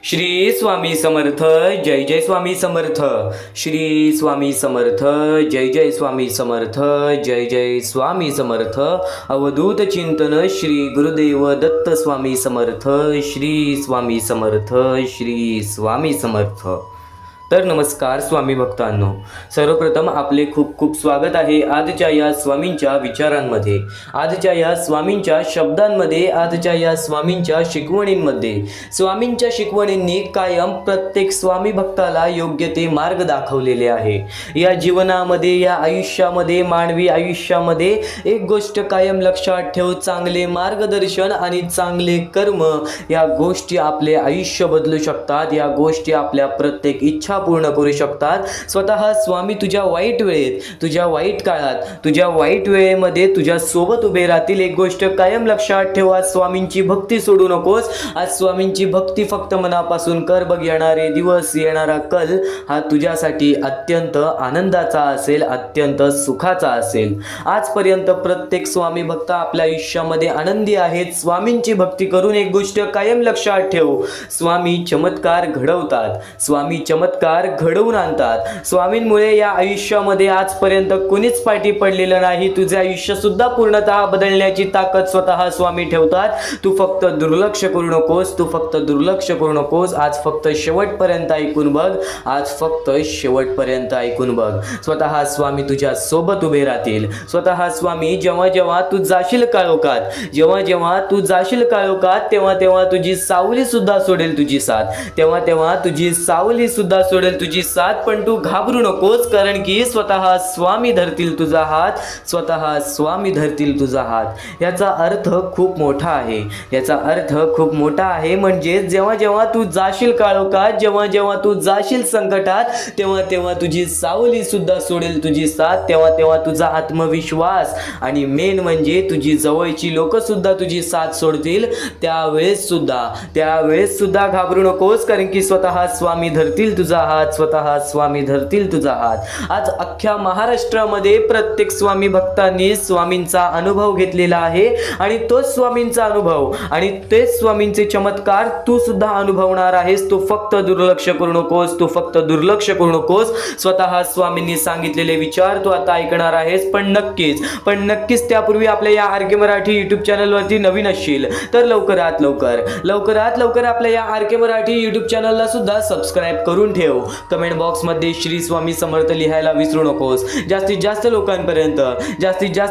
श्री स्वामी समर्थ, जय जय स्वामी समर्थ. श्री स्वामी समर्थ, जय जय स्वामी समर्थ, जय जय स्वामी समर्थ. अवधूत चिंतन श्री गुरुदेव दत्त स्वामी समर्थ. श्री स्वामी समर्थ, श्री स्वामी समर्थ. तर नमस्कार स्वामी भक्तांनो, सर्वप्रथम आपले खूप खूप स्वागत आहे आजच्या या स्वामींच्या विचारांमध्ये, आजच्या या स्वामींच्या शब्दांमध्ये, आजच्या या स्वामींच्या शिकवणींमध्ये. स्वामींच्या शिकवणींनी कायम प्रत्येक स्वामी भक्ताला योग्य ते मार्ग दाखवलेले आहे. या जीवनामध्ये, या आयुष्यामध्ये, मानवी आयुष्यामध्ये एक गोष्ट कायम लक्षात ठेव, चांगले मार्गदर्शन आणि चांगले कर्म या गोष्टी आपले आयुष्य बदलू शकतात. या गोष्टी आपल्या प्रत्येक इच्छा पूर्ण करू शकतात. स्वतः स्वामी तुझ्या वाईट वेळेत, तुझ्या वाईट काळात, तुझ्या वाईट वेळेमध्ये तुझ्या सोबत उभे राहतील. एक गोष्ट कायम लक्षात ठेव, आज स्वामींची भक्ती सोडू नकोस. आज स्वामींची भक्ती फक्त मनापासून कर बघ. येणारे दिवस, येणारा कल हा तुझ्यासाठी अत्यंत आनंदाचा असेल, अत्यंत सुखाचा असेल. आजपर्यंत प्रत्येक स्वामी भक्त आपल्या आयुष्यामध्ये आनंदी आहेत. स्वामींची भक्ती करून एक गोष्ट कायम लक्षात ठेव, स्वामी चमत्कार घडवतात, स्वामी चमत्कार घडवून आणतात. स्वामींमुळे या आयुष्यामध्ये आजपर्यंत कुणीच पाठी पडलेलं नाही. तुझे आयुष्य सुद्धा पूर्णतः बदलण्याची ताकद स्वतः स्वामी ठेवतात. तू फक्त दुर्लक्ष करू नकोस, तू फक्त दुर्लक्ष करू नकोस. आज फक्त शेवटपर्यंत ऐकून बघ, आज फक्त शेवटपर्यंत ऐकून बघ. स्वतः स्वामी तुझ्या सोबत उभे राहतील. स्वतः स्वामी जेव्हा जेव्हा तू जाशील काळोखात, जेव्हा जेव्हा तू जाशील काळोखात, तेव्हा तेव्हा तुझी सावली सुद्धा सोडेल तुझी साथ, तेव्हा तेव्हा तुझी सावली सुद्धा सोडेल तुझी साथ. पण तू घाबरू नकोस, कारण की स्वतः स्वामी धरतील तुझा हात, स्वतः स्वामी धरतील तुझा हात. याचा अर्थ खूप मोठा आहे, याचा अर्थ खूप मोठा आहे. म्हणजे जेव्हा जेव्हा तू जाशील काळोखात, जेव्हा जेव्हा तू जाशील संकटात, तेव्हा तेव्हा तुझी सावली सुद्धा सोडेल तुझी साथ, तेव्हा तेव्हा तुझा आत्मविश्वास आणि मेन म्हणजे तुझी जवळची लोक सुद्धा तुझी साथ सोडतील. त्यावेळेस सुद्धा घाबरू नकोस, कारण की स्वतः स्वामी धरतील तुझा हात, स्वतः स्वामी धरतील तुझा हात. आज अख्ख्या महाराष्ट्रामध्ये प्रत्येक स्वामी भक्तांनी स्वामींचा अनुभव घेतलेला आहे आणि तोच स्वामींचा अनुभव आणि तेच स्वामींचे चमत्कार तू सुद्धा अनुभवणार आहेस. तू फक्त दुर्लक्ष करू नकोस, तू फक्त दुर्लक्ष करू नकोस. स्वतः स्वामींनी सांगितलेले विचार तू आता ऐकणार आहेस. पण नक्कीच त्यापूर्वी आपल्या या आर के मराठी युट्यूब चॅनलवरती नवीन असशील तर लवकरात लवकर आपल्या या आर के मराठी युट्यूब चॅनलला सुद्धा सबस्क्राईब करून ठेव. कमेंट बॉक्स मध्ये श्री स्वामी समर्थ लिहायला विसरू नकोस. जास्तीत जास्त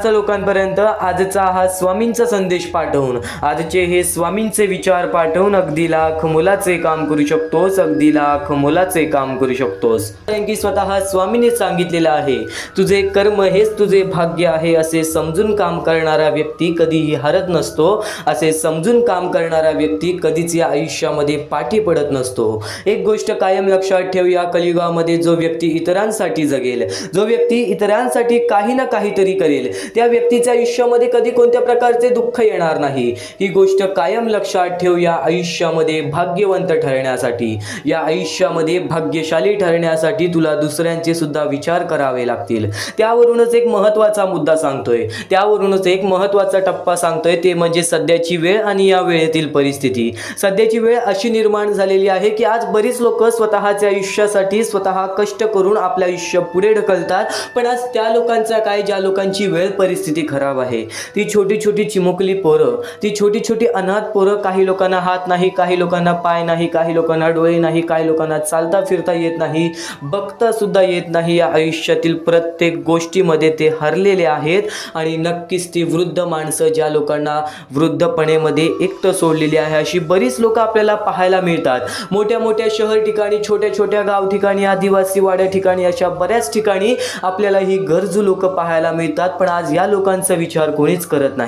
लोकांपर्यंत आजचा हा स्वामींचा संदेश पाठवून, आजचे हे स्वामींचे विचार पाठवून अगदी लाख मुलाचे काम करू शकतोस, अगदी लाख मुलाचे काम करू शकतोस. कारण की स्वतः स्वामींनी सांगितलेलं आहे, तुझे कर्म हेच तुझे भाग्य आहे. असे समजून काम करणारा व्यक्ती कधीही हरत नसतो. असे समजून काम करणारा व्यक्ती कधीच या आयुष्यामध्ये पाठी पडत नसतो. एक गोष्ट कायम लक्षात ठेव, या कलियुगामध्ये जो व्यक्ती इतरांसाठी जगेल, जो व्यक्ती इतरांसाठी काही ना काहीतरी करेल, त्या व्यक्तीच्या आयुष्यामध्ये कधी कोणत्या प्रकारचे दुःख येणार नाही. ही गोष्ट कायम लक्षात ठेव. या आयुष्यामध्ये भाग्यवंत ठरण्यासाठी, या आयुष्यामध्ये भाग्यशाली ठरण्यासाठी तुला दुसऱ्यांचे सुद्धा विचार करावे लागतील. त्यावरूनच एक महत्त्वाचा मुद्दा सांगतोय, त्यावरूनच एक महत्त्वाचा टप्पा सांगतोय, ते म्हणजे सध्याची वेळ आणि या वेळेतील परिस्थिती. सध्याची वेळ अशी निर्माण झालेली आहे की आज बरीच लोक स्वतःच्या आयुष्यासाठी स्वतः कष्ट करून आपलं आयुष्य पुढे ढकलतात. पण आज त्या लोकांचा काय, ज्या लोकांची वेळ परिस्थिती खराब आहे, ती छोटी छोटी चिमुकली पोरं, ती छोटी छोटी अनाथ पोरं, काही लोकांना हात नाही, काही लोकांना पाय नाही, काही लोकांना डोळे नाही, काही लोकांना चालता फिरता येत नाही, बघता सुद्धा येत नाही. या आयुष्यातील प्रत्येक गोष्टीमध्ये ते हरलेले आहेत. आणि नक्कीच ती वृद्ध माणसं, ज्या लोकांना वृद्धपणेमध्ये एकटं सोडलेली आहे, अशी बरीच लोक आपल्याला पाहायला मिळतात. मोठ्या मोठ्या शहर ठिकाणी, छोट्या छोट्या गाव ठिकाणी, आदिवासी वाड्या ठिकाणी, अशा बऱ्याच ठिकाणी आपल्याला ही गरजू लोक पाहायला मिळतात. पण आज या लोकांचा विचार कोणीच करत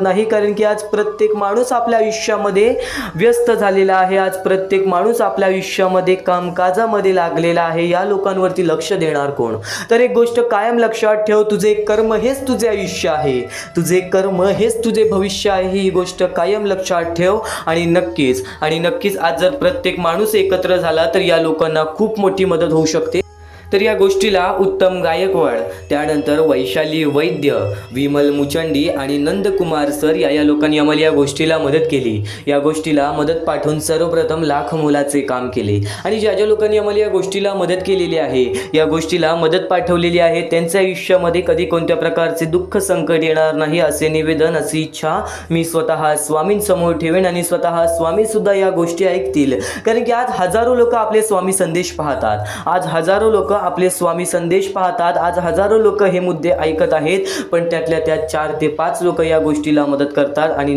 नाही. कारण की आज प्रत्येक माणूस आपल्या आयुष्यामध्ये व्यस्त झालेला आहे. आज प्रत्येक माणूस आपल्या आयुष्यामध्ये कामकाजामध्ये लागलेला आहे. या लोकांवरती लक्ष देणार कोण? तर एक गोष्ट कायम लक्षात ठेव, तुझे कर्म हेच तुझे आयुष्य आहे, तुझे कर्म हेच तुझे भविष्य आहे. ही गोष्ट कायम लक्षात ठेव. आणि नक्कीच आज जर प्रत्येक माणूस एकत्र झाला तर या लोकांना खूप मोठी मदत होऊ शकते. तर या गोष्टीला उत्तम गायकवाड, त्यानंतर वैशाली वैद्य, विमल मुचंडी आणि नंदकुमार सर या लोकांनी आम्हाला या गोष्टीला मदत केली. या गोष्टीला मदत पाठवून सर्वप्रथम लाख मोलाचे काम केले. आणि ज्या ज्या लोकांनी आम्हाला या गोष्टीला मदत केलेली आहे, या गोष्टीला मदत पाठवलेली आहे, त्यांच्या आयुष्यामध्ये कधी कोणत्या प्रकारचे दुःख संकट येणार नाही असे निवेदन, अशी इच्छा मी स्वतः स्वामींसमोर ठेवेन आणि स्वतः स्वामी सुद्धा या गोष्टी ऐकतील. कारण की आज हजारो लोक आपले स्वामी संदेश पाहतात, आज हजारो लोक आपले स्वामी संदेश पाहतात, आज हजारो लोक हे मुद्दे ऐकत आहेत, पण त्यातल्या त्यात 4 ते 5 लोक या गोष्टीला मदत करतात. आणि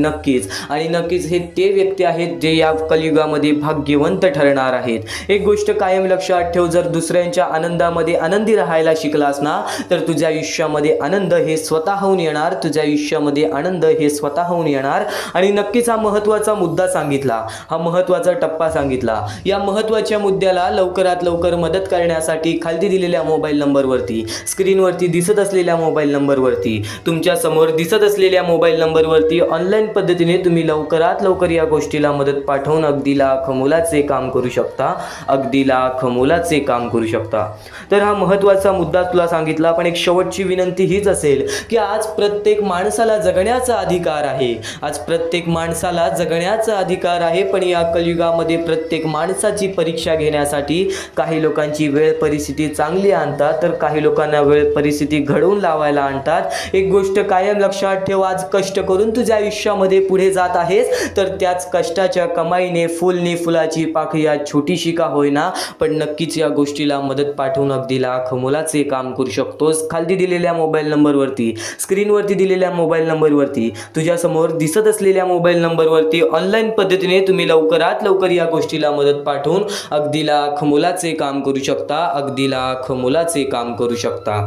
नक्कीच हे ते व्यक्ती आहेत जे या कलियुगामध्ये भाग्यवंत ठरणार आहेत. एक गोष्ट कायम लक्षात ठेव, जर दुसऱ्यांच्या आनंदामध्ये आनंदी राहायला शिकलास ना, तर तुझ्या आयुष्यामध्ये आनंद हे स्वतःहून येणार, तुझ्या आयुष्यामध्ये आनंद हे स्वतःहून येणार. आणि नक्कीच हा महत्त्वाचा मुद्दा सांगितला, हा महत्त्वाचा टप्पा सांगितला. या महत्त्वाच्या मुद्द्याला लवकरात लवकर मदत करण्यासाठी खाली दिलेल्या मोबाईल नंबरवरती, स्क्रीनवरती दिसत असलेल्या मोबाईल नंबरवरती, तुमच्या समोर दिसत असलेल्या मोबाईल नंबरवरती ऑनलाईन पद्धतीने तुम्ही लवकरात लवकर या गोष्टीला मदत पाठवून अगदी लाख मोलाचे काम करू शकता, अगदी लाख मोलाचे काम करू शकता. तर हा महत्त्वाचा मुद्दा तुला सांगितला. पण एक शेवटची विनंती हीच असेल की आज प्रत्येक माणसाला जगण्याचा अधिकार आहे, आज प्रत्येक माणसाला जगण्याचा अधिकार आहे. पण या कलियुगामध्ये प्रत्येक माणसाची परीक्षा घेण्यासाठी काही लोकांची वेळ परिस्थिती चांगली आणतात, तर काही लोकांना वेळ परिस्थिती घडवून लावायला आणतात. एक गोष्ट कायम लक्षात ठेव, आज कष्ट करून तुझ्या आयुष्यामध्ये पुढे जात आहेस, तर त्याच कष्टाच्या कमाईने फुलाची पाकळी आज छोटीशी का होईना, पण नक्कीच या गोष्टीला मदत पाठवून अगदी लाख मोलाचे काम करू शकतोस. खाली दिलेल्या मोबाईल नंबरवरती, स्क्रीनवरती दिलेल्या मोबाईल नंबरवरती, तुझ्या समोर दिसत असलेल्या मोबाईल नंबरवरती ऑनलाईन पद्धतीने तुम्ही लवकरात लवकर या गोष्टीला मदत पाठवून अगदी लाख मोलाचे काम करू शकता, अगदी लाख मोलाचे काम करू शकता.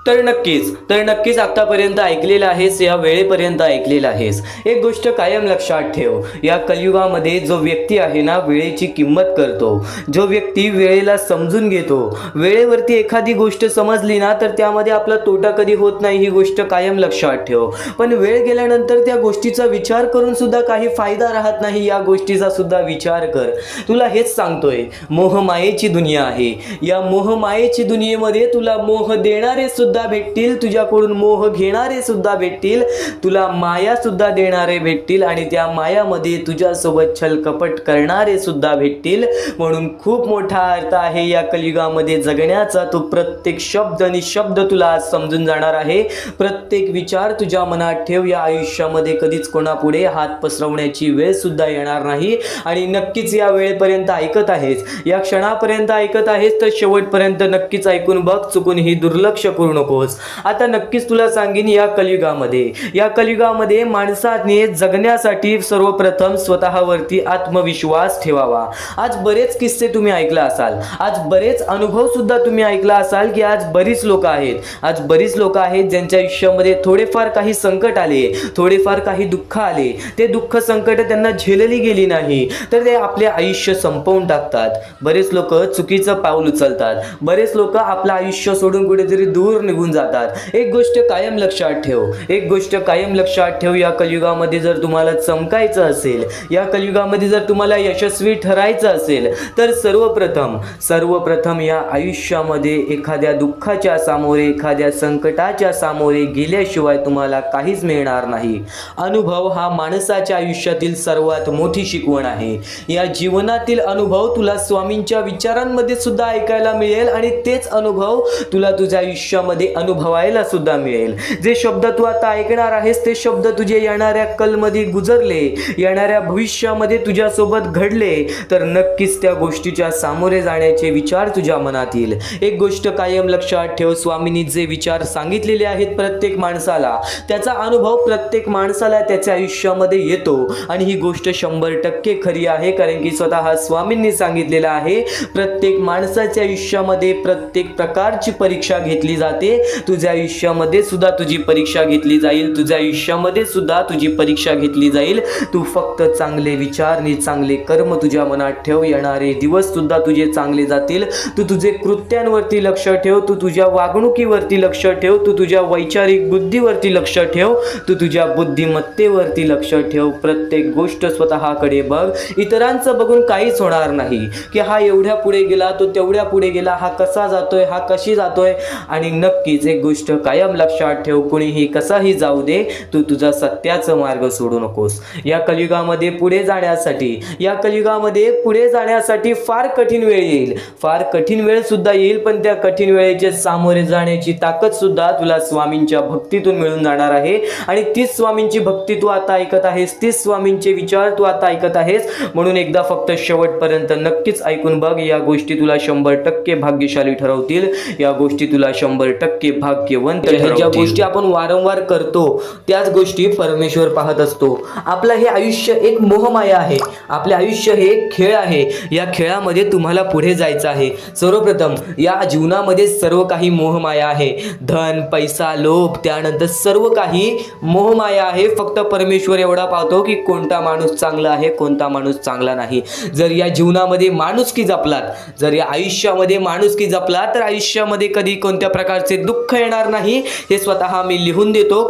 तर नक्कीच आतापर्यंत ऐकलेलं आहेस, या वेळेपर्यंत ऐकलेलं आहेस. एक गोष्ट कायम लक्षात ठेव, या कलियुगामध्ये जो व्यक्ती आहे ना, वेळेची किंमत करतो, जो व्यक्ती वेळेला समजून घेतो, वेळेवरती एखादी गोष्ट समजली ना, तर त्यामध्ये आपला तोटा कधी होत नाही, ही गोष्ट कायम लक्षात ठेव. पण वेळ गेल्यानंतर त्या गोष्टीचा विचार करून सुद्धा काही फायदा राहत नाही, या गोष्टीचा सुद्धा विचार कर. तुला हेच सांगतोय, मोहमायेची दुनिया आहे. या मोहमायेची दुनियेमध्ये तुला मोह देणारे सुद्धा भेटतील, तुझ्याकडून मोह घेणारे सुद्धा भेटतील, तुला माया सुद्धा देणारे भेटतील आणि त्या मायामध्ये तुझ्यासोबत छलकपट करणारे सुद्धा भेटतील. म्हणून खूप मोठा अर्थ आहे या कलियुगामध्ये जगण्याचा. तो प्रत्येक शब्द आणि शब्द तुला आज समजून जाणार आहे. प्रत्येक विचार तुझ्या मनात ठेव. या आयुष्यामध्ये कधीच कोणापुढे हात पसरवण्याची वेळ सुद्धा येणार नाही. आणि नक्कीच या वेळेपर्यंत ऐकत आहेस, या क्षणापर्यंत ऐकत आहेस, तर शेवटपर्यंत नक्कीच ऐकून बघ, चुकून ही दुर्लक्ष करू नकोस. आता नक्कीच तुला सांगेन, या कलियुगामध्ये माणसाने जगण्यासाठी सर्वप्रथम स्वतःवरती आत्मविश्वास ठेवावा. आज बरेच किस्से तुम्ही ऐकला असाल, आज बरेच अनुभव सुद्धा तुम्ही ऐकला असाल की आज बरीच लोक आहेत ज्यांच्या आयुष्यामध्ये थोडेफार काही संकट आले, थोडेफार काही दुःख आले, ते दुःख संकट त्यांना झेलली गेली नाही, तर ते आपले आयुष्य संपवून टाकतात. बरेच लोक चुकीचं पाऊल उचलतात, बरेच लोक आपलं आयुष्य सोडून कुठेतरी दूर निघून जातात. एक गोष्ट कायम लक्षात ठेव, या कलियुगामध्ये जर तुम्हाला चमकायचं असेल, या कलियुगामध्ये जर तुम्हाला यशस्वी ठरायचं असेल, तर सर्वप्रथम या आयुष्यामध्ये एखाद्या दुःखाच्या सामोरे, एखाद्या संकटाच्या सामोरे गेल्याशिवाय तुम्हाला काहीच मिळणार नाही. अनुभव हा माणसाच्या आयुष्यातील सर्वात मोठी शिकवण आहे. या जीवनातील अनुभव तुला स्वामींच्या विचारांमध्ये सुद्धा ऐकायला मिळेल आणि तेच अनुभव तुला तुझ्या आयुष्यामध्ये अनुभवायला सुद्धा मिळेल. जे शब्द तू आता ऐकणार आहेस, ते शब्द तुझे येणाऱ्या कलमध्ये गुजरले, येणाऱ्या भविष्यामध्ये तुझ्यासोबत घडले, तर नक्कीच त्या गोष्टीच्या सामोरे जाण्याचे विचार तुझ्या मनात येईल. एक गोष्ट कायम लक्षात ठेव, स्वामींनी जे विचार सांगितलेले आहेत प्रत्येक माणसाला, त्याचा अनुभव प्रत्येक माणसाला त्याच्या आयुष्यामध्ये येतो. आणि ही गोष्ट 100% खरी आहे, कारण की स्वतः स्वामींनी सांगितलेलं आहे, प्रत्येक माणसाच्या आयुष्यामध्ये प्रत्येक प्रकारची परीक्षा घेतली जाते आहे, तुझ्या आयुष्यामध्ये सुद्धा तुझी परीक्षा घेतली जाईल, तुझ्या आयुष्यामध्ये सुद्धा तुझी परीक्षा घेतली जाईल. तू फक्त चांगले विचार आणि चांगले कर्म तुझ्या मनात ठेव. येणारे दिवस सुद्धा तुझे चांगले जातील. तू तुझे कृत्यांवरती लक्ष ठेव, तू तुझ्या वागणुकीवरती लक्ष ठेव, तू तुझ्या वैचारिक बुद्धीवरती लक्ष ठेव, तू तुझ्या बुद्धिमत्तेवरती लक्ष ठेव. प्रत्येक गोष्ट स्वतःकडे बघ. इतरांचं बघून काहीच होणार नाही की हा एवढ्या पुढे गेला, तो तेवढ्या पुढे गेला, हा कसा जातोय, हा कशी जातोय. आणि नक्कीच एक गोष्ट कायम लक्षात ठेव, कुणीही कसाही जाऊ दे, तू तुझा सत्याचा मार्ग सोडू नकोस. या कलियुगामध्ये पुढे जाण्यासाठी फार कठीण वेळ येईल, फार कठीण वेळ सुद्धा येईल, पण त्या कठीण वेळेचे सामोरे जाण्याची ताकद सुद्धा तुला स्वामींच्या भक्तीतून मिळून जाणार आहे. आणि तीच स्वामींची भक्ती तू आता ऐकत आहेस, तीच स्वामींचे विचार तू आता ऐकत आहेस. म्हणून एकदा फक्त शेवटपर्यंत नक्कीच ऐकून बघ. या गोष्टी तुला 100% भाग्यशाली ठरवतील, या गोष्टी तुला 100% भाग्यवंत ठरवतील. ज्या गोष्टी आपण वारंवार करतो त्याच गोष्टी परमेश्वर पाहत असतो. आपलं हे आयुष्य एक मोहमाया आहे, आपले आयुष्य हे एक खेळ आहे. या खेळामध्ये तुम्हाला पुढे जायचं आहे. सर्वप्रथम या जीवनामध्ये सर्व काही मोहमाया आहे. धन, पैसा, लोभ, त्यानंतर सर्व काही मोहमाया आहे. फक्त परमेश्वर एवढा पाहतो की कोणता माणूस चांगला आहे, कोणता माणूस चांगला नाही. जर या जीवनामध्ये माणुसकी जपलात, जर या आयुष्यामध्ये माणुसकी जपलात, तर आयुष्यामध्ये कधी कोणत्या प्रकारचे दुःख येणार नाही. हे स्वतः मी लिहून देतो.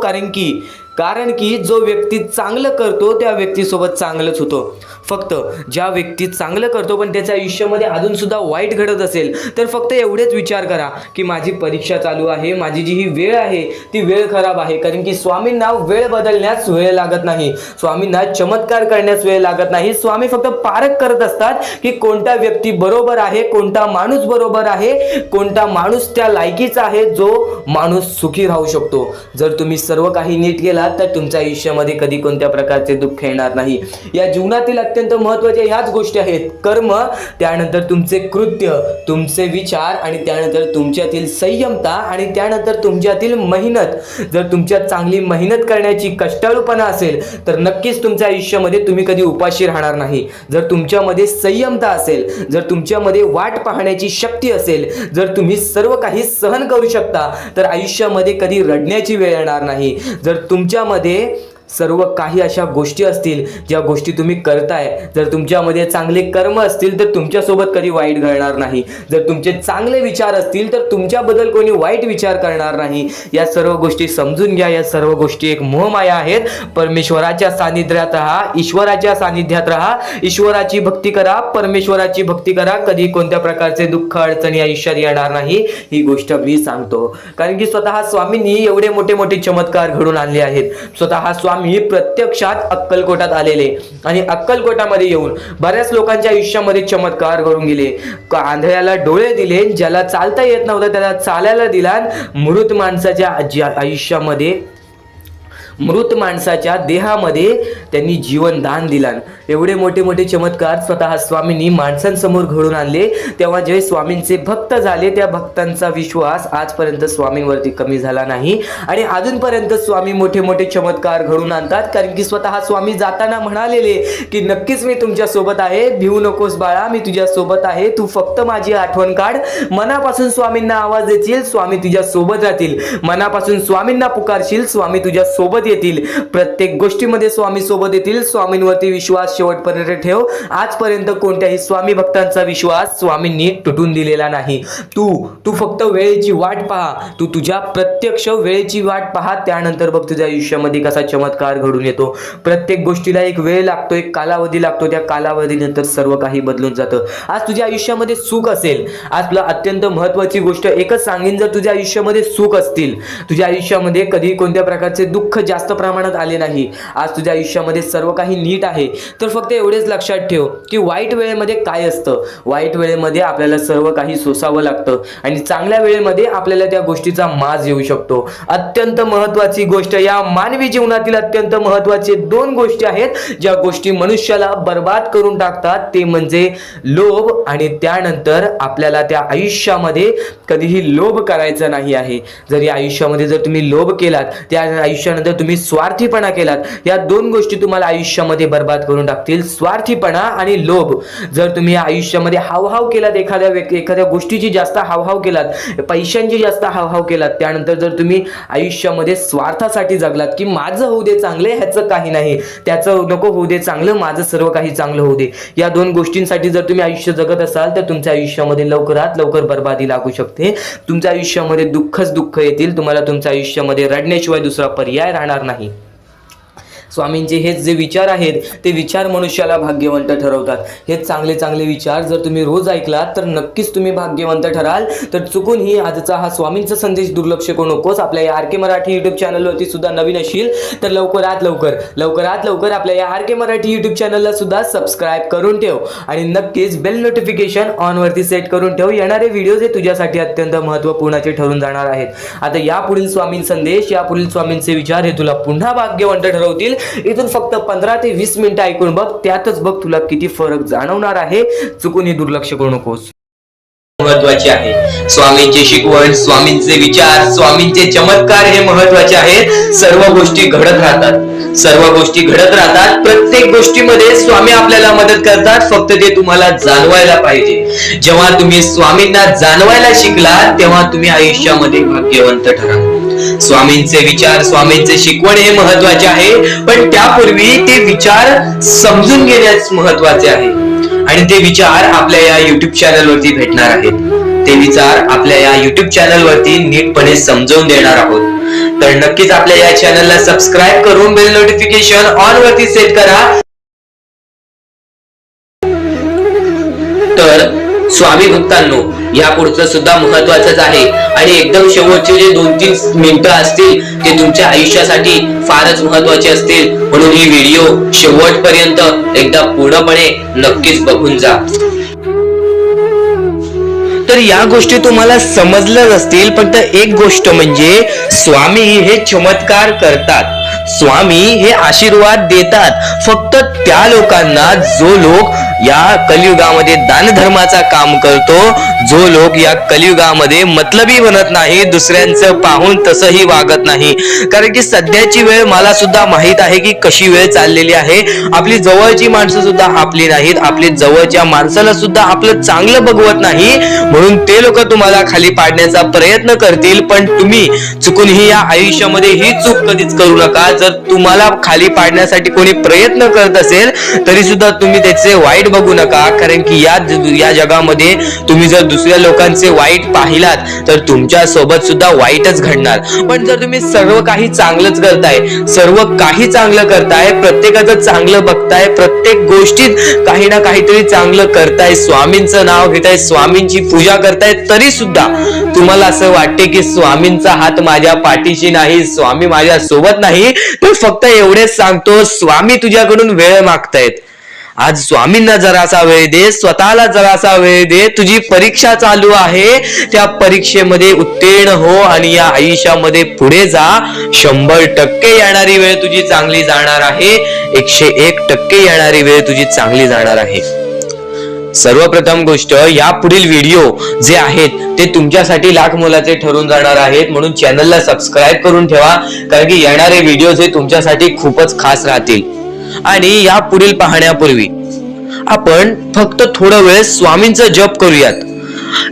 कारण की जो व्यक्ती चांगलं करतो त्या व्यक्तीसोबत चांगलंच होतं. फक्त ज्या व्यक्ती चांगलं करतो पण त्याच्या आयुष्यामध्ये अजून सुद्धा वाईट घडत असेल, तर फक्त एवढेच विचार करा की माझी परीक्षा चालू आहे, माझी जी ही वेळ आहे ती वेळ खराब आहे. कारण की स्वामींना वेळ बदलण्यास वेळ लागत नाही, स्वामींना चमत्कार करण्यास वेळ लागत नाही. स्वामी फक्त पारख करत असतात की कोणता व्यक्ती बरोबर आहे, कोणता माणूस बरोबर आहे, कोणता माणूस त्या लायकीचा आहे, जो माणूस सुखी राहू शकतो. जर तुम्ही सर्व काही नीट केलात तर तुमच्या आयुष्यामध्ये कधी कोणत्या प्रकारचे दुःख येणार नाही. या जीवनातील अत्यंत महत्त्वाच्या ह्याच गोष्टी आहेत: कर्म, त्यानंतर तुमचे कृत्य, तुमचे विचार, आणि त्यानंतर तुमच्यातील संयमता, आणि त्यानंतर तुमच्यातील मेहनत. जर तुमच्यात चांगली मेहनत करण्याची कष्टाळूपणा असेल तर नक्कीच तुमच्या आयुष्यामध्ये तुम्ही कधी उपाशी राहणार नाही. जर तुमच्यामध्ये संयमता असेल, जर तुमच्यामध्ये वाट पाहण्याची शक्ती असेल, जर तुम्ही सर्व काही सहन करू शकता, तर आयुष्यामध्ये कधी रडण्याची वेळ येणार नाही. जर तुमच्यामध्ये सर्व काही अशा गोष्टी असतील ज्या गोष्टी तुम्ही करताय, जर तुमच्यामध्ये चांगले कर्म असतील तर तुमच्यासोबत कधी वाईट घडणार नाही. जर तुमचे चांगले विचार असतील तर तुमच्याबद्दल कोणी वाईट विचार करणार नाही. या सर्व गोष्टी समजून घ्या. या सर्व गोष्टी एक मोहमाया आहेत. परमेश्वराच्या सानिध्यात राहा, ईश्वराच्या सानिध्यात राहा, ईश्वराची भक्ती करा, परमेश्वराची भक्ती करा. कधी कोणत्या प्रकारचे दुःख अडचणी आयुष्यात येणार नाही, ही गोष्ट मी सांगतो. कारण की स्वतः स्वामींनी एवढे मोठे मोठे चमत्कार घडून आणले आहेत. स्वतः स्वामी प्रत्यक्षात अक्कलकोटात आलेले आणि अक्कलकोटामध्ये येऊन बऱ्याच लोकांच्या आयुष्यामध्ये चमत्कार घडून गेले. आंधळ्याला डोळे दिले, ज्याला चालता येत नव्हतं त्याला चालायला दिला, मृत माणसाच्या आयुष्यामध्ये, मृत माणसाच्या देहामध्ये त्यांनी जीवनदान दिला. एवढे मोठे मोठे चमत्कार स्वतः स्वामींनी माणसांसमोर घडून आणले. तेव्हा जे स्वामींचे भक्त झाले त्या भक्तांचा विश्वास आजपर्यंत स्वामींवरती कमी झाला नाही आणि अजूनपर्यंत स्वामी मोठे मोठे चमत्कार घडून आणतात. कारण की स्वतः स्वामी जाताना म्हणालेले की नक्कीच मी तुमच्या सोबत आहे, भिवू नकोस बाळा, मी तुझ्या सोबत आहे, तू फक्त माझी आठवण काढ. मनापासून स्वामींना आवाज देशील, स्वामी तुझ्या सोबत राहतील. मनापासून स्वामींना पुकारशील, स्वामी तुझ्या सोबत येतील. प्रत्येक गोष्टीमध्ये स्वामी सोबत येतील. स्वामींवरती विश्वास शेवटपर्यंत ठेव. आजपर्यंत कोणत्याही स्वामी भक्तांचा विश्वास स्वामींनी तुटून दिलेला नाही. तू फक्त वेळेची वाट पहा, तू तुझ्या प्रत्यक्ष वेळेची वाट पहा, त्यानंतर बघ तुझ्या आयुष्यामध्ये कसा चमत्कार घडून येतो. प्रत्येक गोष्टीला एक वेळ लागतो, एक कालावधी लागतो. त्या कालावधीनंतर सर्व काही बदलून जातं. आज तुझ्या आयुष्यामध्ये सुख असेल, आज तुला अत्यंत महत्त्वाची गोष्ट एकच सांगेन, जर तुझ्या आयुष्यामध्ये सुख असतील, तुझ्या आयुष्यामध्ये कधी कोणत्या प्रकारचे दुःख जास्त प्रमाणात आले नाही, आज तुझ्या आयुष्यामध्ये सर्व काही नीट आहे, तर फक्त एवढेच लक्षात ठेव की वाईट वेळेमध्ये काय असतं. वाईट वेळेमध्ये आपल्याला सर्व काही सोसावं लागतं आणि चांगल्या वेळेमध्ये आपल्याला त्या गोष्टीचा माज येऊ शकतो. अत्यंत महत्त्वाची गोष्ट, या मानवी जीवनातील अत्यंत महत्त्वाचे 2 गोष्टी आहेत ज्या गोष्टी मनुष्याला बर्बाद करून टाकतात, ते म्हणजे लोभ आणि त्यानंतर आपल्याला त्या आयुष्यामध्ये कधीही लोभ करायचा नाही आहे. जर या आयुष्यामध्ये जर तुम्ही लोभ केलात, त्या आयुष्यानंतर तुम्ही स्वार्थीपणा केलात या दोन गोष्टी तुम्हाला आयुष्यामध्ये बर्बाद करून टाकतील. स्वार्थीपणा आणि लोभ. जर तुम्ही आयुष्यामध्ये हावभाव केलात, एखाद्या गोष्टीची जास्त हावभाव केलात, पैशांची जास्त हावभाव केलात, त्यानंतर जर तुम्ही आयुष्यामध्ये स्वार्थासाठी जगलात की माझं होऊ दे चांगलं, ह्याचं काही नाही, त्याचं नको होऊ दे चांगलं, माझं सर्व काही चांगलं होऊ दे, या दोन गोष्टींसाठी जर तुम्ही आयुष्य जगत असाल तर तुमच्या आयुष्यामध्ये लवकरात लवकर बर्बादी लागू शकते. तुमच्या आयुष्यामध्ये दुःखच दुःख येतील. तुम्हाला तुमच्या आयुष्यामध्ये रडण्याशिवाय दुसरा पर्याय राहणार नाही. स्वामींचे हेच जे विचार आहेत ते विचार मनुष्याला भाग्यवंत ठरवतात. हे चांगले चांगले विचार जर तुम्ही रोज ऐकलात तर नक्कीच तुम्ही भाग्यवंत ठराल. तर चुकूनही आजचा हा स्वामींचा संदेश दुर्लक्ष करू नकोस. आपल्या या RK मराठी यूट्यूब चॅनलवरती सुद्धा नवीन असेल तर लवकरात लवकर आपल्या या RK मराठी यूट्यूब चॅनलला सुद्धा सबस्क्राईब करून ठेव आणि नक्कीच बेल नोटिफिकेशन ऑनवरती सेट करून ठेव. येणारे व्हिडिओज हे तुझ्यासाठी अत्यंत महत्त्वपूर्णाचे ठरून जाणार आहेत. आता यापुढील स्वामीं संदेश, यापुढील स्वामींचे विचार हे तुला पुन्हा भाग्यवंत ठरवतील. इथून फक्त 15 ते 20 मिनिटं ऐकून बघ, त्यातच बघ तुला किती फरक जाणवणार आहे. चुकूनही दुर्लक्ष करू नकोस. महत्वाचे आहे स्वामींची शिकवण, स्वामींचे विचार, स्वामींचे चमत्कार हे महत्वाचे आहेत. सर्व गोष्टी घडत राहतात. प्रत्येक गोष्टीमध्ये स्वामी आपल्याला मदत करतात. फक्त ते तुम्हाला जाणवायला पाहिजे. जेव्हा तुम्ही स्वामींना जाणवायला शिकलात तेव्हा तुम्ही आयुष्यामध्ये भाग्यवंत ठराल. स्वामींचे विचार, स्वामींचे शिकवण हे महत्वाचे आहे, पण त्यापूर्वी ते विचार समजून घेण्यास महत्वाचे आहे. आणि ते विचार आपल्या या युट्यूब चॅनलवरती भेटणार आहेत. ते विचार आपल्या या युट्यूब चॅनलवरती नीटपणे समजावून देणार आहोत. तर नक्कीच आपल्या या चॅनलला सबस्क्राईब करून बेल नोटिफिकेशन ऑन वरती सेट करा. तर स्वामी भक्तांनो, या पुढचं सुद्धा महत्वाचंच आहे आणि एकदम शेवटचे जे 2-3 मिनिटं असतील ते तुमच्या आयुष्यासाठी फारच महत्वाचे असतील. म्हणून ही व्हिडिओ शेवटपर्यंत एकदा पूर्णपणे नक्कीच बघून जा. तर या गोष्टी तुम्हाला समजल्याच असतील, पण एक गोष्ट म्हणजे स्वामी हे चमत्कार करतात. स्वामी हे आशीर्वाद देतात फक्त त्या लोकांना जो लोक या कलियुगामध्ये दानधर्माचा काम करतो, जो लोक या कलियुगामध्ये मतलबी बनत नाही, दुसऱ्यांचं पाहून तसंही वागत नाही. कारण की सध्याची वेळ मला सुद्धा माहित आहे की कशी वेळ चाललेली आहे. आपली जवळची माणसं सुद्धा आपली नाहीत, आपली जवळच्या माणसाला सुद्धा आपलं चांगलं बघवत नाही. म्हणून ते लोक तुम्हाला खाली पाडण्याचा प्रयत्न करतील, पण तुम्ही चुकूनही या आयुष्यामध्ये ही चूक कधीच करू नका. जर तुम्हाला खाली पाडण्यासाठी कोणी प्रयत्न करत असेल तरी सुद्धा तुम्ही त्याचे वाईट बघू नका. कारण की या जगामध्ये तुम्ही जर दुसऱ्या लोकांचे वाईट पाहिलात तर तुमच्या सोबत सुद्धा वाईटच घडणार. पण जर तुम्ही सर्व काही चांगलंच करताय, सर्व काही चांगलं करताय, प्रत्येकाचं चांगलं बघताय, प्रत्येक गोष्टीत काही ना काहीतरी चांगलं करताय, स्वामींचं नाव घेताय, स्वामींची पूजा करताय, तरी सुद्धा तुम्हाला असं वाटते की स्वामींचा हात माझ्या पाठीशी नाही, स्वामी माझ्या सोबत नाही, तर फक्त एवढेच सांगतो, स्वामी तुझ्याकडून वेळ मागतायत. आज स्वामींना जरासा वेळ दे, स्वतःला जरासा वेळ दे. तुझी परीक्षा चालू आहे, त्या परीक्षेमध्ये उत्तीर्ण हो आणि या आयुष्यामध्ये पुढे जा. 100% येणारी वेळ तुझी चांगली जाणार आहे. 101% येणारी वेळ तुझी चांगली जाणार आहे. सर्वप्रथम गोष्ट, या पुढील व्हिडिओ जे आहेत ते तुमच्यासाठी लाख मोलाचे ठरून जाणार आहेत. म्हणून चॅनलला सबस्क्राईब करून ठेवा, कारण की येणारे व्हिडिओ हे तुमच्यासाठी खूपच खास राहतील. आणि या पुढील पाहण्यापूर्वी आपण फक्त थोडा वेळ स्वामींचा जप करूयात.